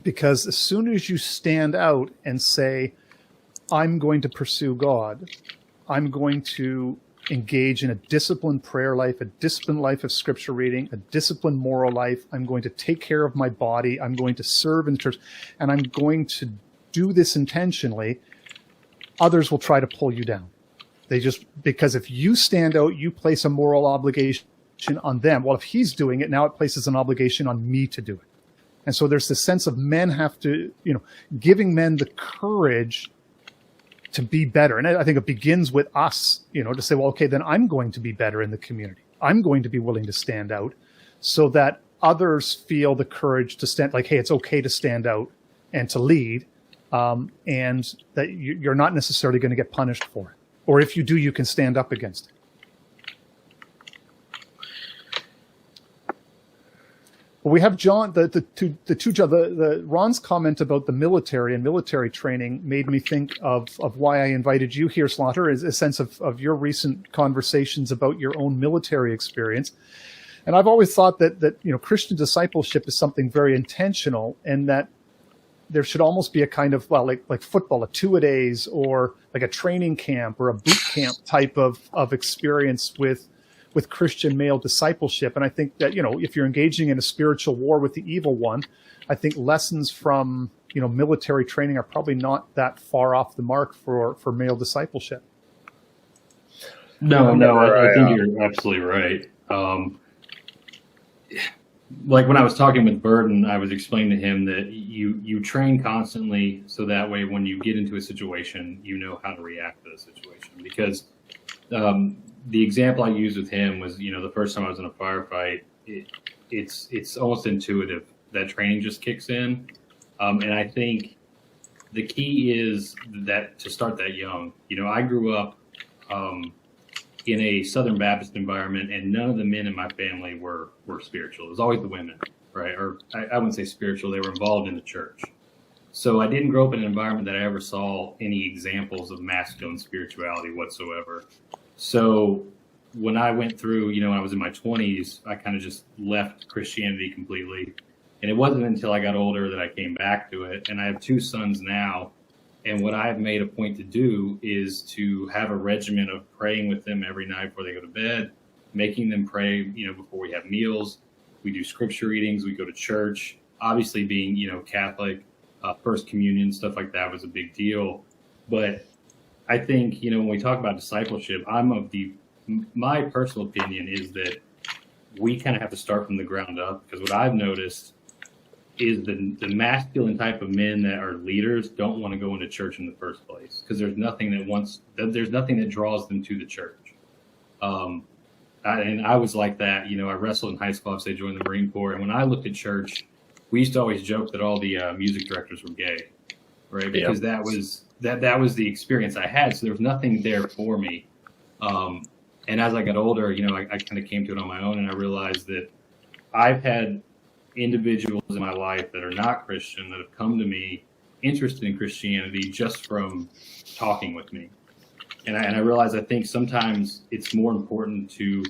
Because as soon as you stand out and say, I'm going to pursue God, I'm going to engage in a disciplined prayer life, a disciplined life of scripture reading, a disciplined moral life, I'm going to take care of my body, I'm going to serve in the church, and I'm going to do this intentionally, others will try to pull you down. Because if you stand out, you place a moral obligation on them. Well, if he's doing it, now it places an obligation on me to do it. And so there's this sense of men have to, giving men the courage to be better. And I think it begins with us, to say, well, okay, then I'm going to be better in the community. I'm going to be willing to stand out, so that others feel the courage to stand, like, hey, it's okay to stand out and to lead. And that you're not necessarily going to get punished for it. Or if you do, you can stand up against it. Well, we have John, Ron's comment about the military and military training made me think of why I invited you here, Slaughter, is a sense of your recent conversations about your own military experience. And I've always thought that Christian discipleship is something very intentional, and that there should almost be a kind of, like football, a 2-a-days, or like a training camp or a boot camp type of experience with Christian male discipleship. And I think that, if you're engaging in a spiritual war with the evil one, I think lessons from, military training are probably not that far off the mark for male discipleship. No, I think you're absolutely right. Like when I was talking with Burden, I was explaining to him that you train constantly, so that way when you get into a situation, you know how to react to the situation. Because the example I used with him was, the first time I was in a firefight, it's almost intuitive. That training just kicks in. And I think the key is that to start that young. I grew up in a Southern Baptist environment, and none of the men in my family were spiritual. It was always the women, right? Or I wouldn't say spiritual. They were involved in the church. So I didn't grow up in an environment that I ever saw any examples of masculine spirituality whatsoever. So when I went through, when I was in my 20s, I kind of just left Christianity completely. And it wasn't until I got older that I came back to it. And I have 2 sons now. And what I've made a point to do is to have a regimen of praying with them every night before they go to bed, making them pray, before we have meals. We do scripture readings. We go to church. Obviously being, Catholic, First Communion, stuff like that was a big deal. But I think, when we talk about discipleship, my personal opinion is that we kind of have to start from the ground up, because what I've noticed is the masculine type of men that are leaders don't want to go into church in the first place, because there's nothing that draws them to the church. And I was like that. I wrestled in high school. I joined the Marine Corps. And when I looked at church, we used to always joke that all the music directors were gay, right? Because that was the experience I had. So there was nothing there for me. And as I got older, I kind of came to it on my own, and I realized that I've had individuals in my life that are not Christian that have come to me interested in Christianity just from talking with me. And I realize, I think sometimes it's more important to,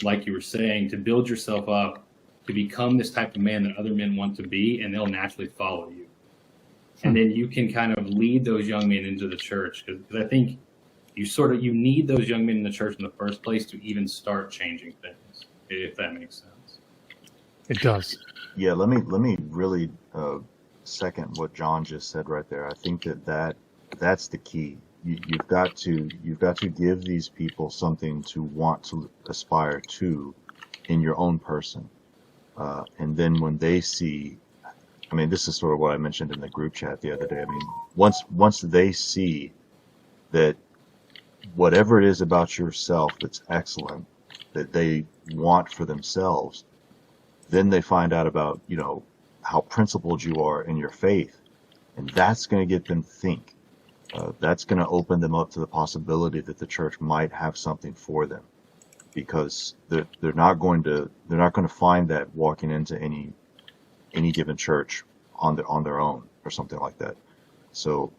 like you were saying, to build yourself up to become this type of man that other men want to be, and they'll naturally follow you. And then you can kind of lead those young men into the church, because I think you need those young men in the church in the first place to even start changing things, if that makes sense. It does. Yeah, let me really second what John just said right there. I think that's the key. You've got to give these people something to want to aspire to in your own person, and then when they see, I mean, this is sort of what I mentioned in the group chat the other day. I mean, once they see that whatever it is about yourself that's excellent, that they want for themselves, then they find out about, how principled you are in your faith, and that's going to get them think. That's going to open them up to the possibility that the church might have something for them, because they're not going to find that walking into any given church on their own or something like that. So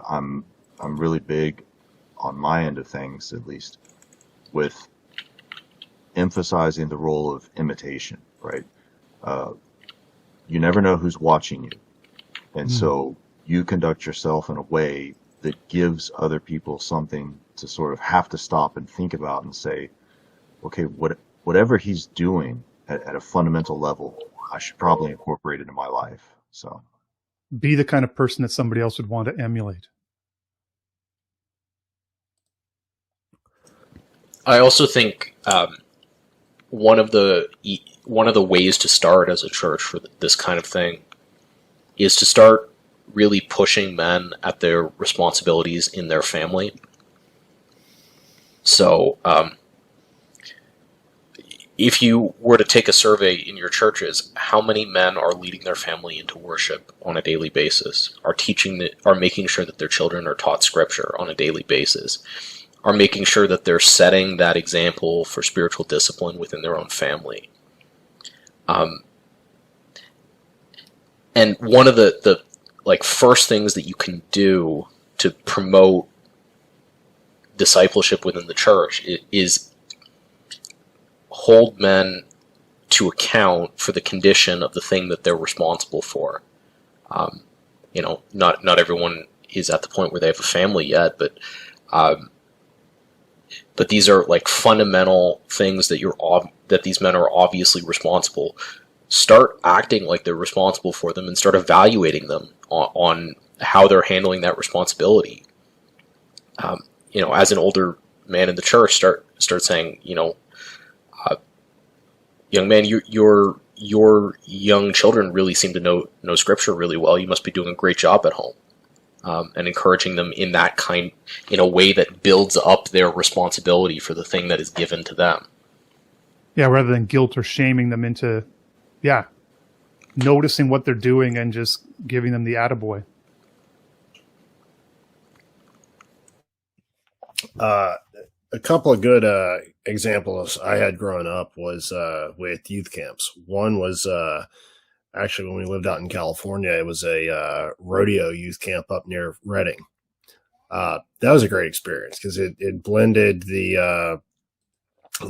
I'm really big on my end of things, at least, with emphasizing the role of imitation, right? You never know who's watching you. And so you conduct yourself in a way that gives other people something to sort of have to stop and think about and say, okay, whatever he's doing at a fundamental level, I should probably incorporate it in my life. So be the kind of person that somebody else would want to emulate. I also think one of the ways to start as a church for this kind of thing is to start really pushing men at their responsibilities in their family. So if you were to take a survey in your churches, how many men are leading their family into worship on a daily basis, are making sure that their children are taught scripture on a daily basis, are making sure that they're setting that example for spiritual discipline within their own family. And one of the first things that you can do to promote discipleship within the church is hold men to account for the condition of the thing that they're responsible for. Not everyone is at the point where they have a family yet, but these are fundamental things that these men are obviously responsible. Start acting like they're responsible for them and start evaluating them on how they're handling that responsibility. As an older man in the church, start saying, young man, your young children really seem to know scripture really well. You must be doing a great job at home. And encouraging them in a way that builds up their responsibility for the thing that is given to them. Yeah, rather than guilt or shaming them into, noticing what they're doing and just giving them the attaboy. A couple of good examples I had growing up was with youth camps. One was actually when we lived out in California. It was a rodeo youth camp up near Redding. That was a great experience because it blended the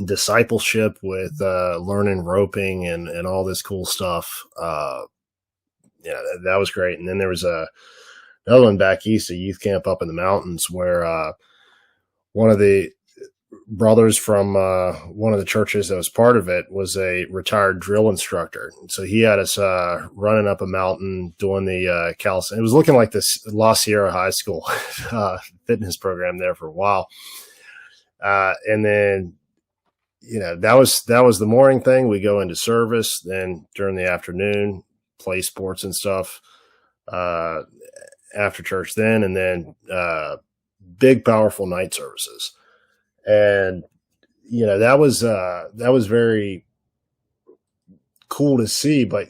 discipleship with learning roping and all this cool stuff. That was great. And then there was another one back east, a youth camp up in the mountains where one of the brothers from one of the churches that was part of it was a retired drill instructor. So he had us running up a mountain doing the it was looking like this La Sierra High School fitness program there for a while. And then, that was the morning thing. We go into service. Then during the afternoon, play sports and stuff after church then. And then big, powerful night services. And, that was very cool to see, but,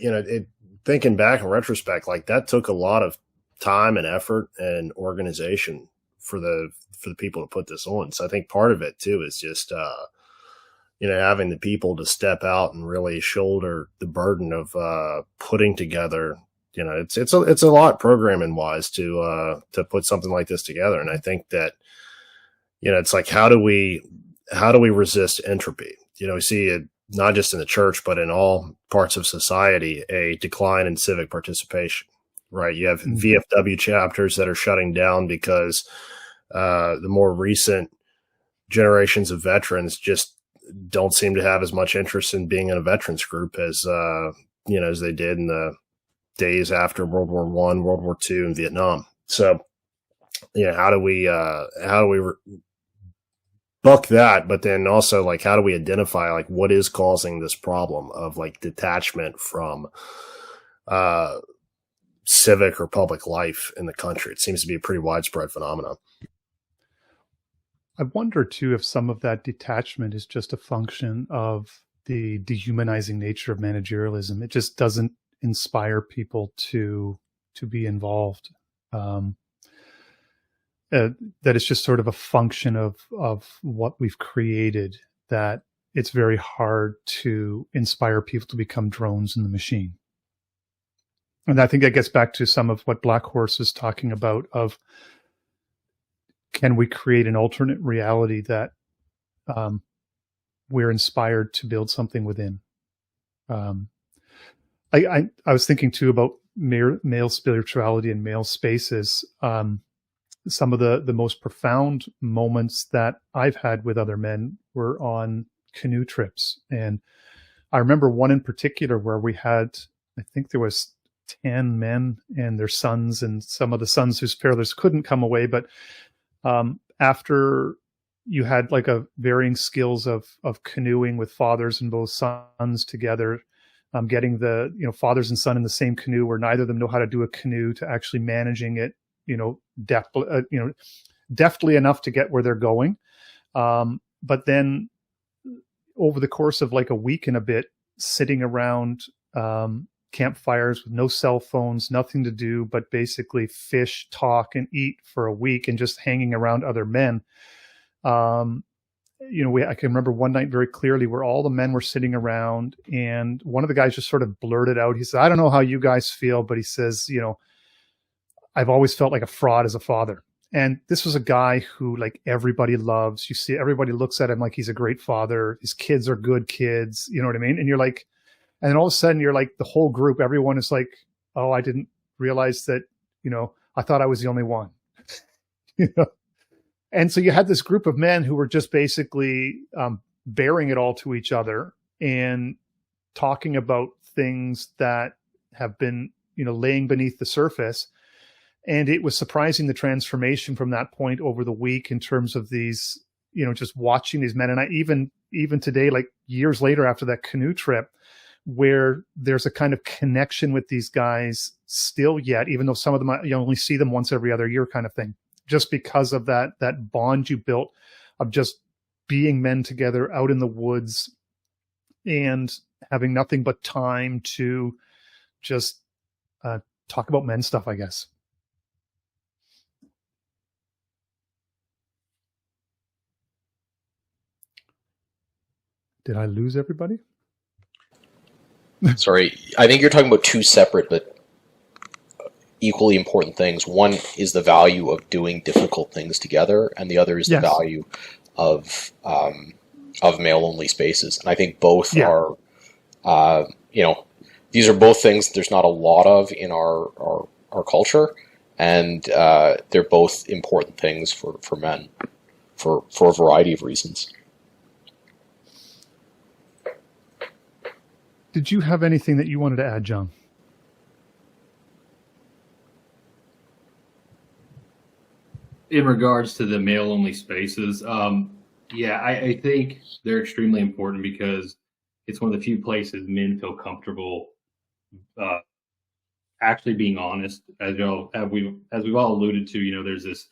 thinking back in retrospect, that took a lot of time and effort and organization for the people to put this on. So I think part of it too is just, having the people to step out and really shoulder the burden of, putting together, it's a lot programming wise to put something like this together. And I think that, it's like, how do we resist entropy? We see it not just in the church, but in all parts of society, a decline in civic participation, right? You have VFW chapters that are shutting down because the more recent generations of veterans just don't seem to have as much interest in being in a veterans group as as they did in the days after World War I, World War II, and Vietnam. So, how do we buck that? But then also, like, how do we identify like what is causing this problem of like detachment from civic or public life in the country? It seems to be a pretty widespread phenomenon. I wonder too if some of that detachment is just a function of the dehumanizing nature of managerialism. It just doesn't inspire people to be involved. That it's just sort of a function of what we've created, that it's very hard to inspire people to become drones in the machine. And I think that gets back to some of what Black Horse is talking about of, can we create an alternate reality that we're inspired to build something within? I was thinking too about male spirituality and male spaces. Some of the most profound moments that I've had with other men were on canoe trips. And I remember one in particular where we had, I think there was 10 men and their sons, and some of the sons whose fathers couldn't come away, but after you had like a varying skills of canoeing with fathers and both sons together, getting the fathers and son in the same canoe where neither of them know how to do a canoe, to actually managing it deftly enough to get where they're going, but then over the course of like a week and a bit, sitting around campfires with no cell phones, nothing to do but basically fish, talk, and eat for a week, and just hanging around other men. I can remember one night very clearly where all the men were sitting around, and one of the guys just sort of blurted out, he said, "I don't know how you guys feel, but," he says, "I've always felt like a fraud as a father." And this was a guy who, like, everybody loves. You see, everybody looks at him like he's a great father. His kids are good kids. You know what I mean? And you're like, and then all of a sudden you're like, the whole group, everyone is like, "Oh, I didn't realize that, I thought I was the only one." And so you had this group of men who were just basically bearing it all to each other and talking about things that have been, laying beneath the surface. And it was surprising, the transformation from that point over the week in terms of these, just watching these men. And I even today, like years later after that canoe trip, where there's a kind of connection with these guys still yet, even though some of them, you only see them once every other year kind of thing, just because of that bond you built of just being men together out in the woods and having nothing but time to just talk about men stuff, I guess. Did I lose everybody? Sorry, I think you're talking about two separate but equally important things. One is the value of doing difficult things together, and the other is the value of male-only spaces. And I think both are, these are both things there's not a lot of in our culture, and they're both important things for men for a variety of reasons. Did you have anything that you wanted to add, John? In regards to the male-only spaces, I think they're extremely important because it's one of the few places men feel comfortable actually being honest. As we've all alluded to, there's this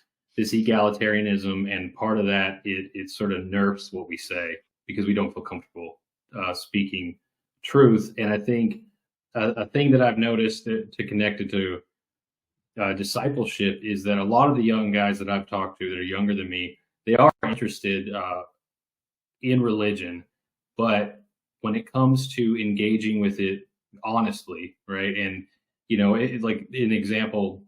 egalitarianism, and part of that it sort of nerfs what we say because we don't feel comfortable speaking truth. And I think a thing that I've noticed to connect it to discipleship is that a lot of the young guys that I've talked to that are younger than me, they are interested in religion, but when it comes to engaging with it honestly, right? And like an example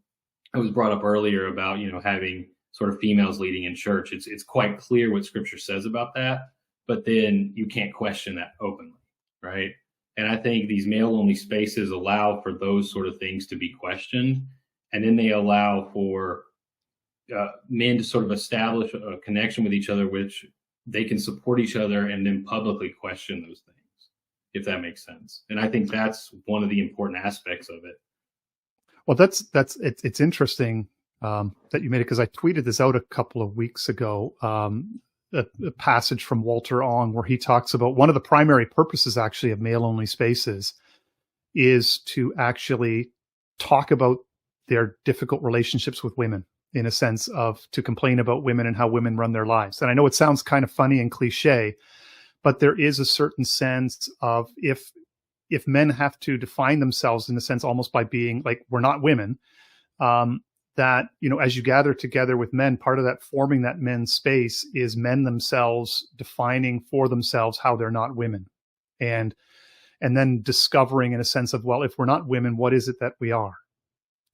I was brought up earlier about having sort of females leading in church. It's quite clear what Scripture says about that, but then you can't question that openly, right? And I think these male-only spaces allow for those sort of things to be questioned, and then they allow for men to sort of establish a connection with each other, which they can support each other and then publicly question those things, if that makes sense. And I think that's one of the important aspects of it. Well, it's interesting that you made it, because I tweeted this out a couple of weeks ago. A passage from Walter Ong where he talks about one of the primary purposes actually of male-only spaces is to actually talk about their difficult relationships with women, in a sense of to complain about women and how women run their lives. And I know it sounds kind of funny and cliche, but there is a certain sense of if men have to define themselves in a sense almost by being like, we're not women, that, as you gather together with men, part of that forming that men's space is men themselves defining for themselves how they're not women. And then discovering in a sense of, well, if we're not women, what is it that we are?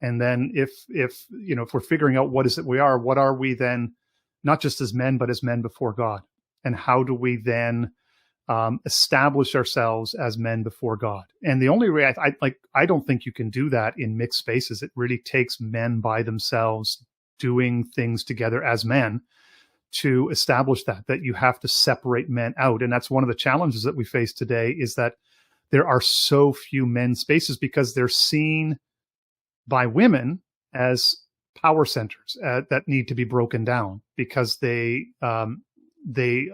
And then if we're figuring out what is it we are, what are we then, not just as men, but as men before God? And how do we then establish ourselves as men before God? And the only way I don't think you can do that in mixed spaces. It really takes men by themselves doing things together as men to establish that you have to separate men out. And that's one of the challenges that we face today, is that there are so few men's spaces because they're seen by women as power centers that need to be broken down, because they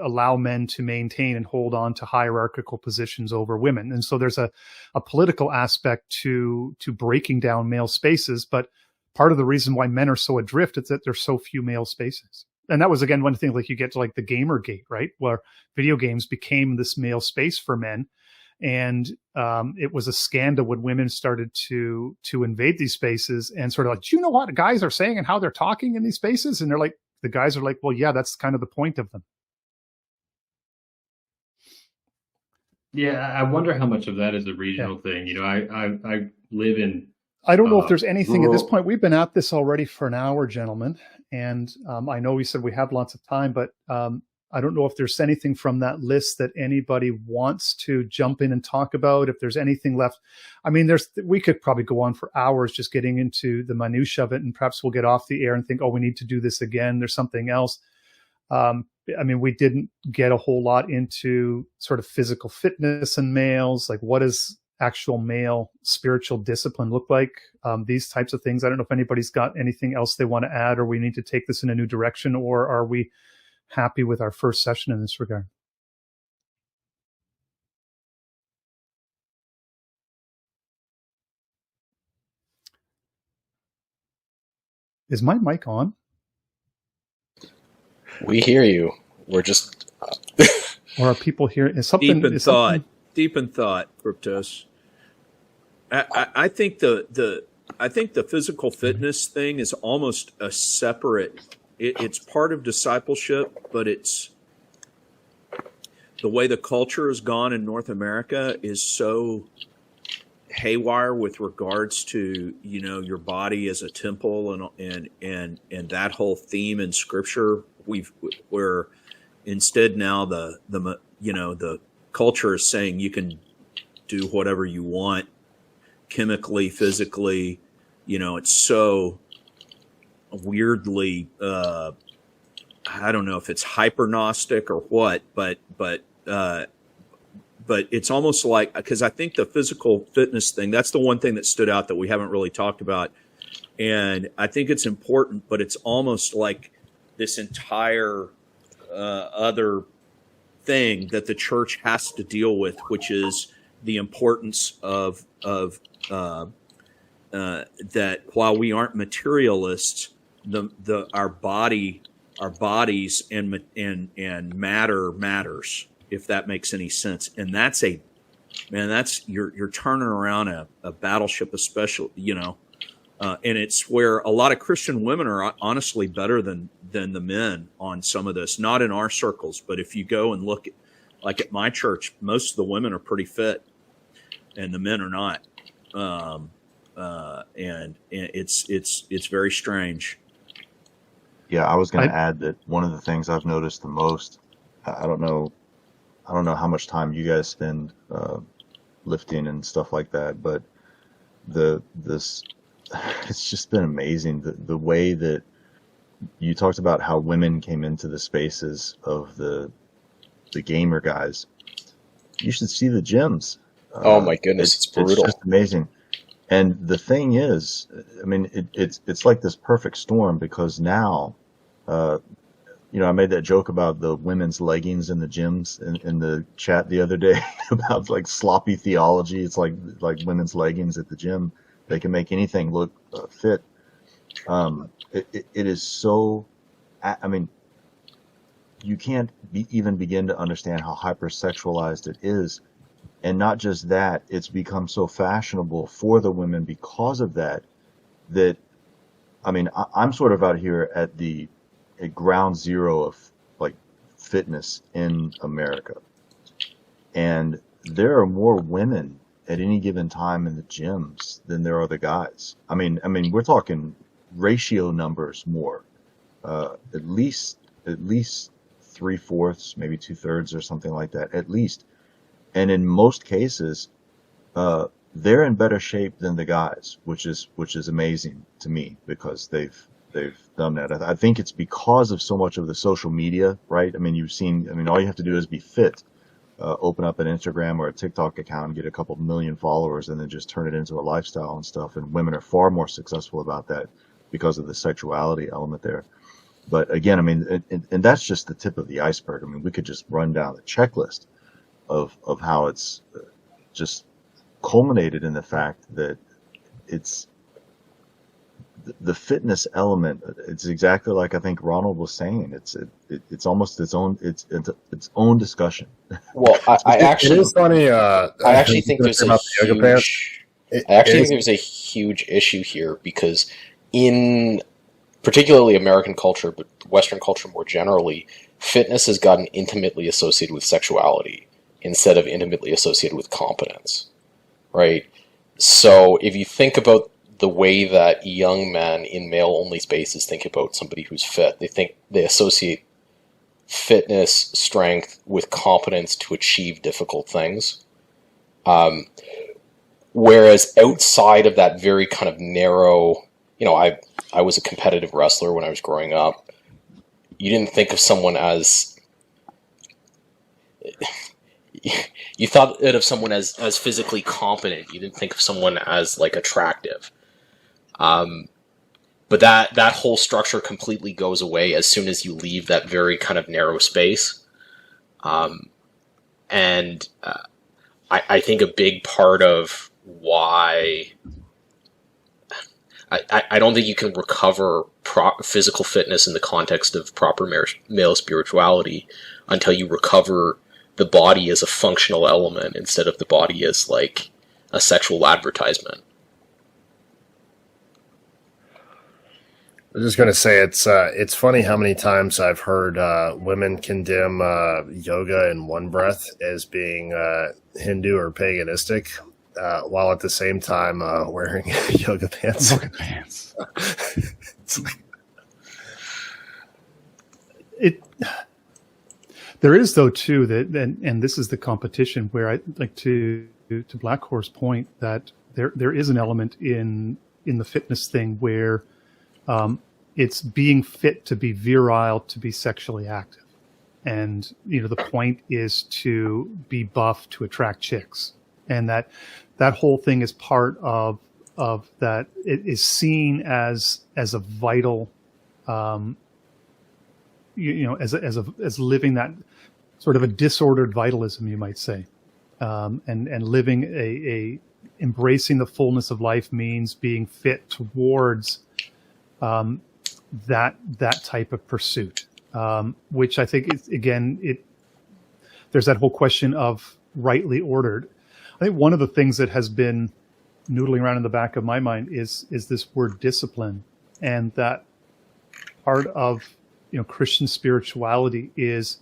allow men to maintain and hold on to hierarchical positions over women. And so there's a political aspect to breaking down male spaces. But part of the reason why men are so adrift is that there's so few male spaces. And that was, again, one thing, like you get to like the Gamergate, right? Where video games became this male space for men. And it was a scandal when women started to invade these spaces and sort of like, do you know what guys are saying and how they're talking in these spaces? And the guys are like, well, yeah, that's kind of the point of them. Yeah, I wonder how much of that is a regional thing. I live in. I don't know if there's anything at this point. We've been at this already for an hour, gentlemen, and I know we said we have lots of time, but I don't know if there's anything from that list that anybody wants to jump in and talk about. If there's anything left, I mean, we could probably go on for hours just getting into the minutia of it, and perhaps we'll get off the air and think, oh, we need to do this again. There's something else. I mean, we didn't get a whole lot into sort of physical fitness in males, like what does actual male spiritual discipline look like? These types of things. I don't know if anybody's got anything else they want to add, or we need to take this in a new direction, or are we happy with our first session in this regard? Is my mic on? We hear you. We're just. Or are people here? Is something Deep in thought, Kryptos. I think the physical fitness thing is almost a separate. It's part of discipleship, but it's the way the culture has gone in North America is so haywire with regards to your body as a temple and that whole theme in Scripture. Where instead now the culture is saying you can do whatever you want chemically, physically. It's so weirdly I don't know if it's hyper-Gnostic or what, but it's almost like, because I think the physical fitness thing, that's the one thing that stood out that we haven't really talked about, and I think it's important, but it's almost like this entire other thing that the church has to deal with, which is the importance of that while we aren't materialists, our bodies and matter matters, if that makes any sense. And that's you're turning around a battleship, especially, and it's where a lot of Christian women are honestly better than the men on some of this. Not in our circles, but if you go and look at my church, most of the women are pretty fit, and the men are not. And it's very strange. Yeah, I was going to add that one of the things I've noticed the most, I don't know how much time you guys spend lifting and stuff like that, but this it's just been amazing the way that you talked about how women came into the spaces of the gamer guys. You should see the gyms. Oh my goodness, it's brutal. It's just amazing. And the thing is, I mean, it's like this perfect storm, because now, I made that joke about the women's leggings in the gyms in the chat the other day about like sloppy theology. It's like women's leggings at the gym. They can make anything look fit. It is so, I mean, you can't even begin to understand how hypersexualized it is. And not just that, it's become so fashionable for the women because of that, I mean, I'm sort of out here at ground zero of like fitness in America. And there are more women at any given time in the gyms than there are the guys. I mean, we're talking ratio numbers more, at least 3/4, maybe 2/3 or something like that, at least. And in most cases, they're in better shape than the guys, which is amazing to me, because they've done that. I think it's because of so much of the social media, right? I mean, all you have to do is be fit, open up an Instagram or a TikTok account and get a couple million followers, and then just turn it into a lifestyle and stuff. And women are far more successful about that because of the sexuality element there. But again, I mean, and that's just the tip of the iceberg. I mean, we could just run down the checklist of how it's just culminated in the fact that it's the fitness element. It's exactly like I think Ronald was saying. It's almost its own discussion. Well, I actually, it is funny. I actually think there's a huge. I actually think there's a huge issue here, because in particularly American culture, but Western culture more generally, fitness has gotten intimately associated with sexuality instead of intimately associated with competence, right? So if you think about the way that young men in male-only spaces think about somebody who's fit, they associate fitness, strength with competence to achieve difficult things. Whereas outside of that very kind of narrow, I was a competitive wrestler when I was growing up. You didn't think of someone as... You thought of someone as physically competent. You didn't think of someone as like attractive. But that whole structure completely goes away as soon as you leave that very kind of narrow space. And I think a big part of why I don't think you can recover physical fitness in the context of proper male spirituality until you recover the body as a functional element instead of the body as like a sexual advertisement. I was just going to say it's funny how many times I've heard women condemn yoga in one breath as being Hindu or paganistic, while at the same time wearing yoga pants. Yoga pants. There is, though, too, that and this is the competition where I like to Black Horse point that there is an element in the fitness thing where it's being fit to be virile, to be sexually active. And, the point is to be buff to attract chicks. And that whole thing is part of that. It is seen as a vital, as living that sort of a disordered vitalism, you might say. And living embracing the fullness of life means being fit towards that type of pursuit, which I think there's that whole question of rightly ordered. I think one of the things that has been noodling around in the back of my mind is this word discipline, and that part of Christian spirituality is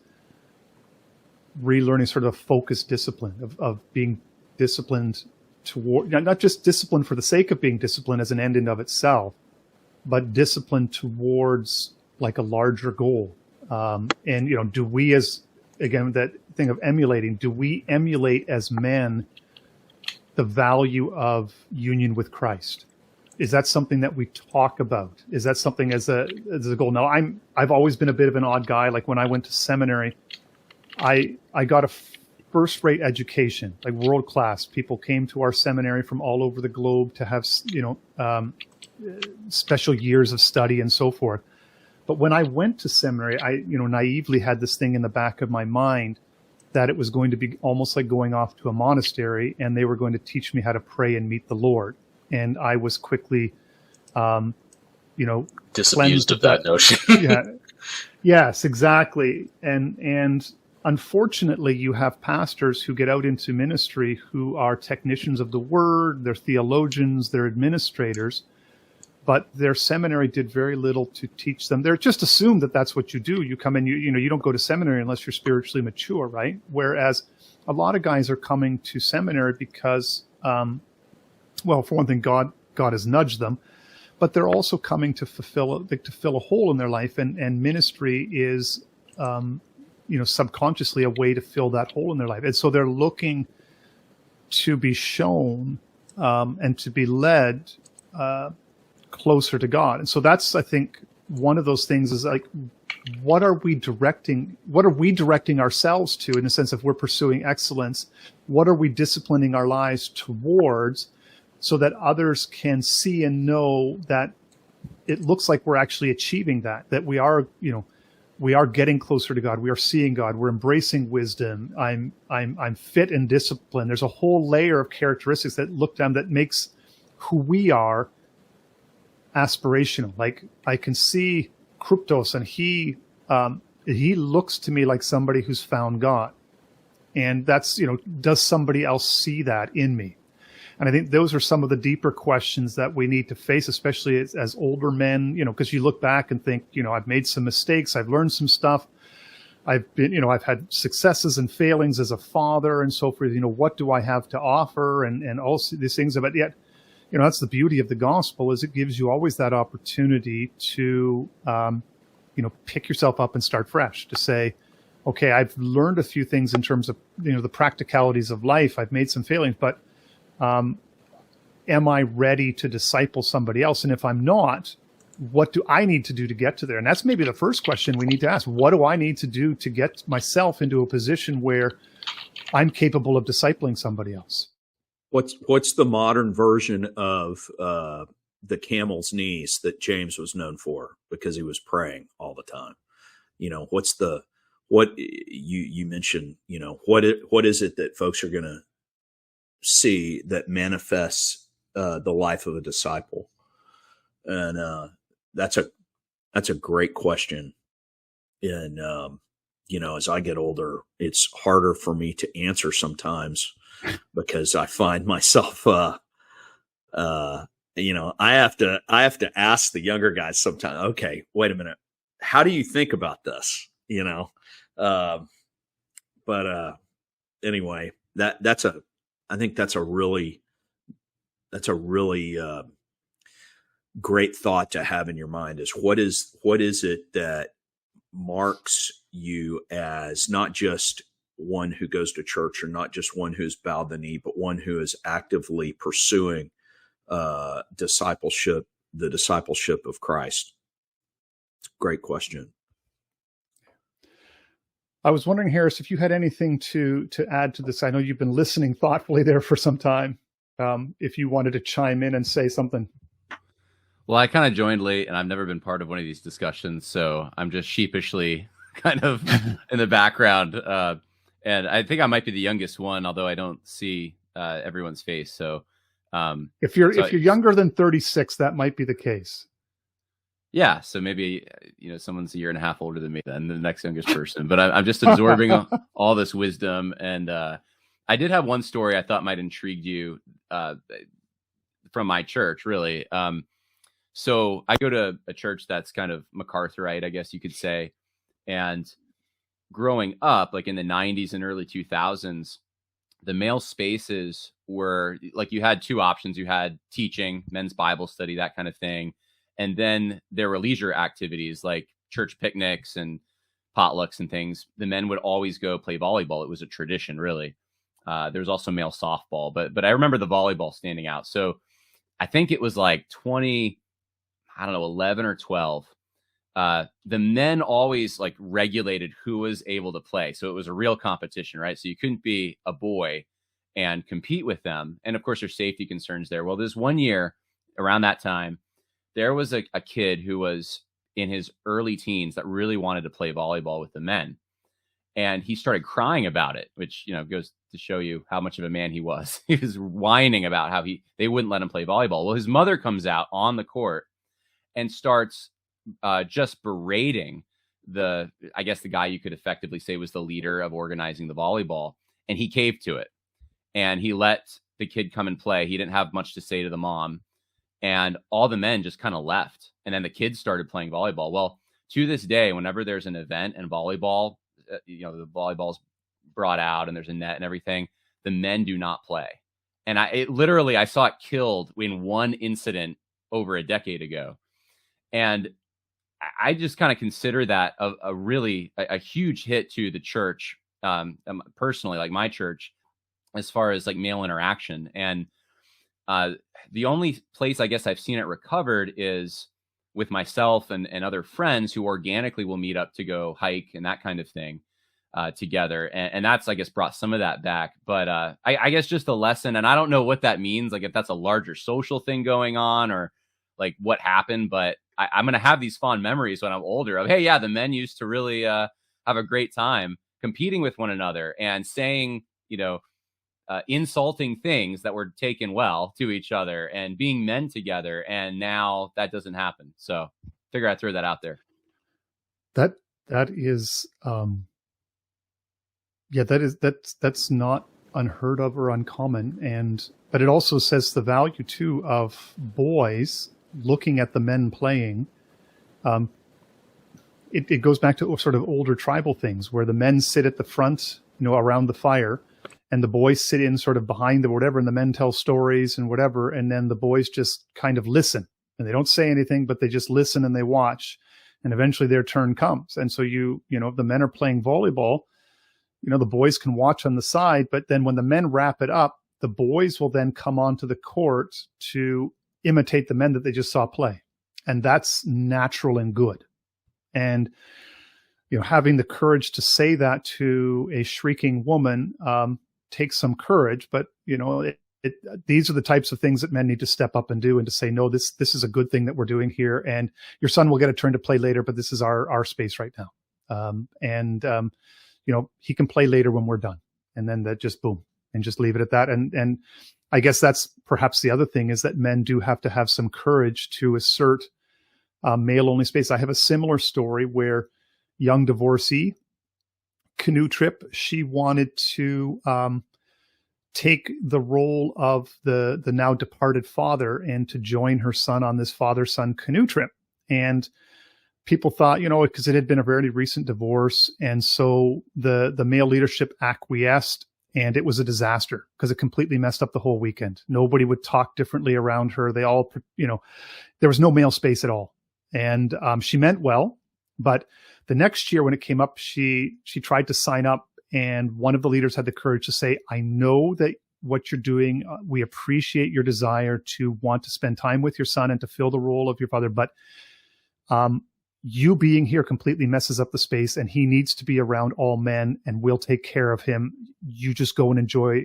relearning sort of a focused discipline of being disciplined toward, not just discipline for the sake of being disciplined as an end in of itself, but discipline towards like a larger goal. And, you know, do we, as again, that thing of emulating, do we emulate as men the value of union with Christ? Is that something that we talk about? Is that something as a goal? Now, I've always been a bit of an odd guy. Like when I went to seminary, I got a first-rate education, like world class. People came to our seminary from all over the globe to have, you know, special years of study and so forth. But when I went to seminary, I, you know, naively had this thing in the back of my mind that it was going to be almost like going off to a monastery, and they were going to teach me how to pray and meet the Lord. And I was quickly, you know, disabused of that notion. Yeah. Yes, exactly. And unfortunately, you have pastors who get out into ministry who are technicians of the word, they're theologians, they're administrators, but their seminary did very little to teach them. They're just assumed that that's what you do. You come in, you know, you don't go to seminary unless you're spiritually mature, right? Whereas a lot of guys are coming to seminary because, well, for one thing, God has nudged them, but they're also coming to fill a hole in their life, and ministry is, you know, subconsciously a way to fill that hole in their life. And so they're looking to be shown and to be led closer to God. And so that's, I think, one of those things is like, what are we directing ourselves to, in the sense of we're pursuing excellence? What are we disciplining our lives towards, so that others can see and know that it looks like we're actually achieving that we are, you know, we are getting closer to God. We are seeing God. We're embracing wisdom. I'm fit and disciplined. There's a whole layer of characteristics that look down that makes who we are aspirational. Like I can see Kryptos, and he looks to me like somebody who's found God. And that's, you know, does somebody else see that in me? And I think those are some of the deeper questions that we need to face, especially as older men, you know, because you look back and think, you know, I've made some mistakes. I've learned some stuff. I've had successes and failings as a father and so forth. You know, what do I have to offer? And also these things. But yet, you know, that's the beauty of the gospel, is it gives you always that opportunity to, you know, pick yourself up and start fresh, to say, okay, I've learned a few things in terms of, you know, the practicalities of life. I've made some failings, but am I ready to disciple somebody else? And if I'm not, what do I need to do to get to there? And that's maybe the first question we need to ask. What do I need to do to get myself into a position where I'm capable of discipling somebody else? What's the modern version of the camel's knees that James was known for, because he was praying all the time? You know, what you mentioned, you know, what is it that folks are going to see that manifests the life of a disciple? And that's a great question. And you know, as I get older, it's harder for me to answer sometimes, because I find myself you know, I have to ask the younger guys sometimes, okay, wait a minute, how do you think about this? You know, but anyway, I think that's a really great thought to have in your mind, is what is it that marks you as not just one who goes to church, or not just one who's bowed the knee, but one who is actively pursuing discipleship, the discipleship of Christ? Great question. I was wondering, Harris, if you had anything to add to this. I know you've been listening thoughtfully there for some time. If you wanted to chime in and say something. Well, I kind of joined late, and I've never been part of one of these discussions, so I'm just sheepishly kind of in the background. And I think I might be the youngest one, although I don't see everyone's face. So if you're younger than 36, that might be the case. Yeah, so maybe, you know, someone's a year and a half older than me, than the next youngest person. But I'm just absorbing all this wisdom. And I did have one story I thought might intrigue you from my church, really. So I go to a church that's kind of MacArthurite, I guess you could say. And growing up, like in the 90s and early 2000s, the male spaces were like, you had two options. You had teaching, men's Bible study, that kind of thing. And then there were leisure activities like church picnics and potlucks and things, the men would always go play volleyball. It was a tradition, really. There was also male softball, but I remember the volleyball standing out. So I think it was like 11 or 12. The men always like regulated who was able to play. So it was a real competition, right? So you couldn't be a boy and compete with them. And of course, there's safety concerns there. Well, this one year around that time, there was a kid who was in his early teens that really wanted to play volleyball with the men. And he started crying about it, which, goes to show you how much of a man he was. He was whining about how they wouldn't let him play volleyball. Well, his mother comes out on the court and starts just berating the guy you could effectively say was the leader of organizing the volleyball. And he caved to it. And he let the kid come and play. He didn't have much to say to the mom. And all the men just kind of left. And then the kids started playing volleyball. Well, to this day, whenever there's an event and volleyball, the volleyball's brought out and there's a net and everything, the men do not play. And I saw it killed in one incident over a decade ago. And I just kind of consider that a really huge hit to the church, personally, like my church, as far as like male interaction. And the only place I guess I've seen it recovered is with myself and other friends who organically will meet up to go hike and that kind of thing together. And that's, I guess, brought some of that back. But I guess just a lesson, and I don't know what that means, like if that's a larger social thing going on or like what happened, but I'm going to have these fond memories when I'm older of, hey, yeah, the men used to really have a great time competing with one another and saying, insulting things that were taken well to each other and being men together. And now that doesn't happen. So figure I'd throw that out there. That is, that's not unheard of or uncommon. But it also says the value too of boys looking at the men playing. It goes back to sort of older tribal things where the men sit at the front, around the fire, and the boys sit in sort of behind or whatever, and the men tell stories and whatever, and then the boys just kind of listen. And they don't say anything, but they just listen and they watch. And eventually their turn comes. And so if the men are playing volleyball, the boys can watch on the side, but then when the men wrap it up, the boys will then come onto the court to imitate the men that they just saw play. And that's natural and good. And, having the courage to say that to a shrieking woman takes some courage, but, these are the types of things that men need to step up and do, and to say, no, this is a good thing that we're doing here. And your son will get a turn to play later, but this is our space right now. He can play later when we're done. And then that just boom, and just leave it at that. And I guess that's perhaps the other thing, is that men do have to have some courage to assert male only space. I have a similar story where young divorcee, canoe trip, she wanted to take the role of the now departed father and to join her son on this father-son canoe trip. And people thought, because it had been a very recent divorce. And so the male leadership acquiesced, and it was a disaster because it completely messed up the whole weekend. Nobody would talk differently around her. They all, there was no male space at all. And she meant well, but the next year when it came up, she tried to sign up, and one of the leaders had the courage to say, I know that what you're doing, we appreciate your desire to want to spend time with your son and to fill the role of your father, but you being here completely messes up the space, and he needs to be around all men, and we'll take care of him. You just go and enjoy,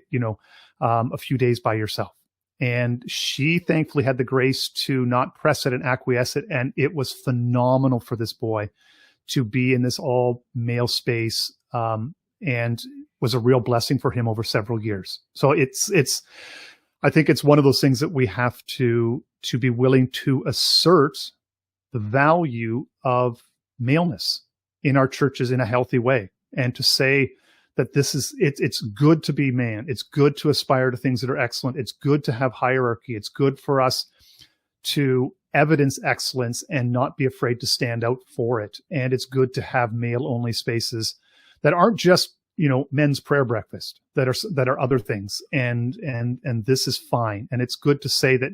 a few days by yourself. And she thankfully had the grace to not press it and acquiesce it. And it was phenomenal for this boy to be in this all male space, and was a real blessing for him over several years. So I think it's one of those things that we have to be willing to assert the value of maleness in our churches in a healthy way, and to say that it's good to be man. It's good to aspire to things that are excellent. It's good to have hierarchy. It's good for us to evidence excellence and not be afraid to stand out for it. And it's good to have male only spaces that aren't just, men's prayer breakfast that are other things, and this is fine. And it's good to say that,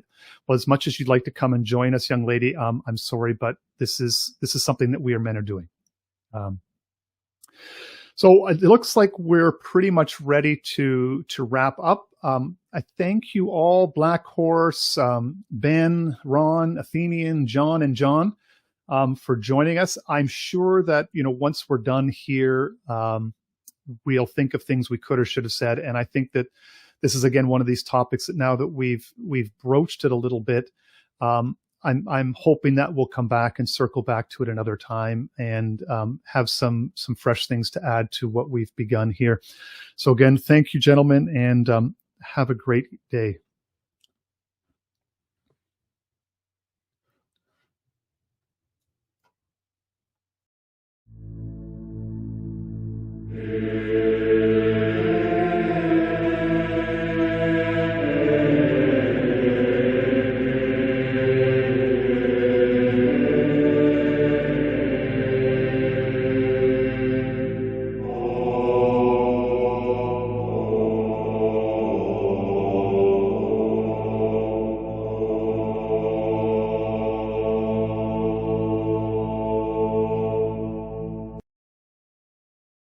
well, as much as you'd like to come and join us, young lady, I'm sorry, but this is something that we are men are doing. So it looks like we're pretty much ready to wrap up. I thank you all, Black Horse, Ben, Ron, Athenian, John, and John, for joining us. I'm sure that, once we're done here, we'll think of things we could or should have said. And I think that this is, again, one of these topics that now that we've broached it a little bit, I'm hoping that we'll come back and circle back to it another time and have some fresh things to add to what we've begun here. So again, thank you, gentlemen, and have a great day.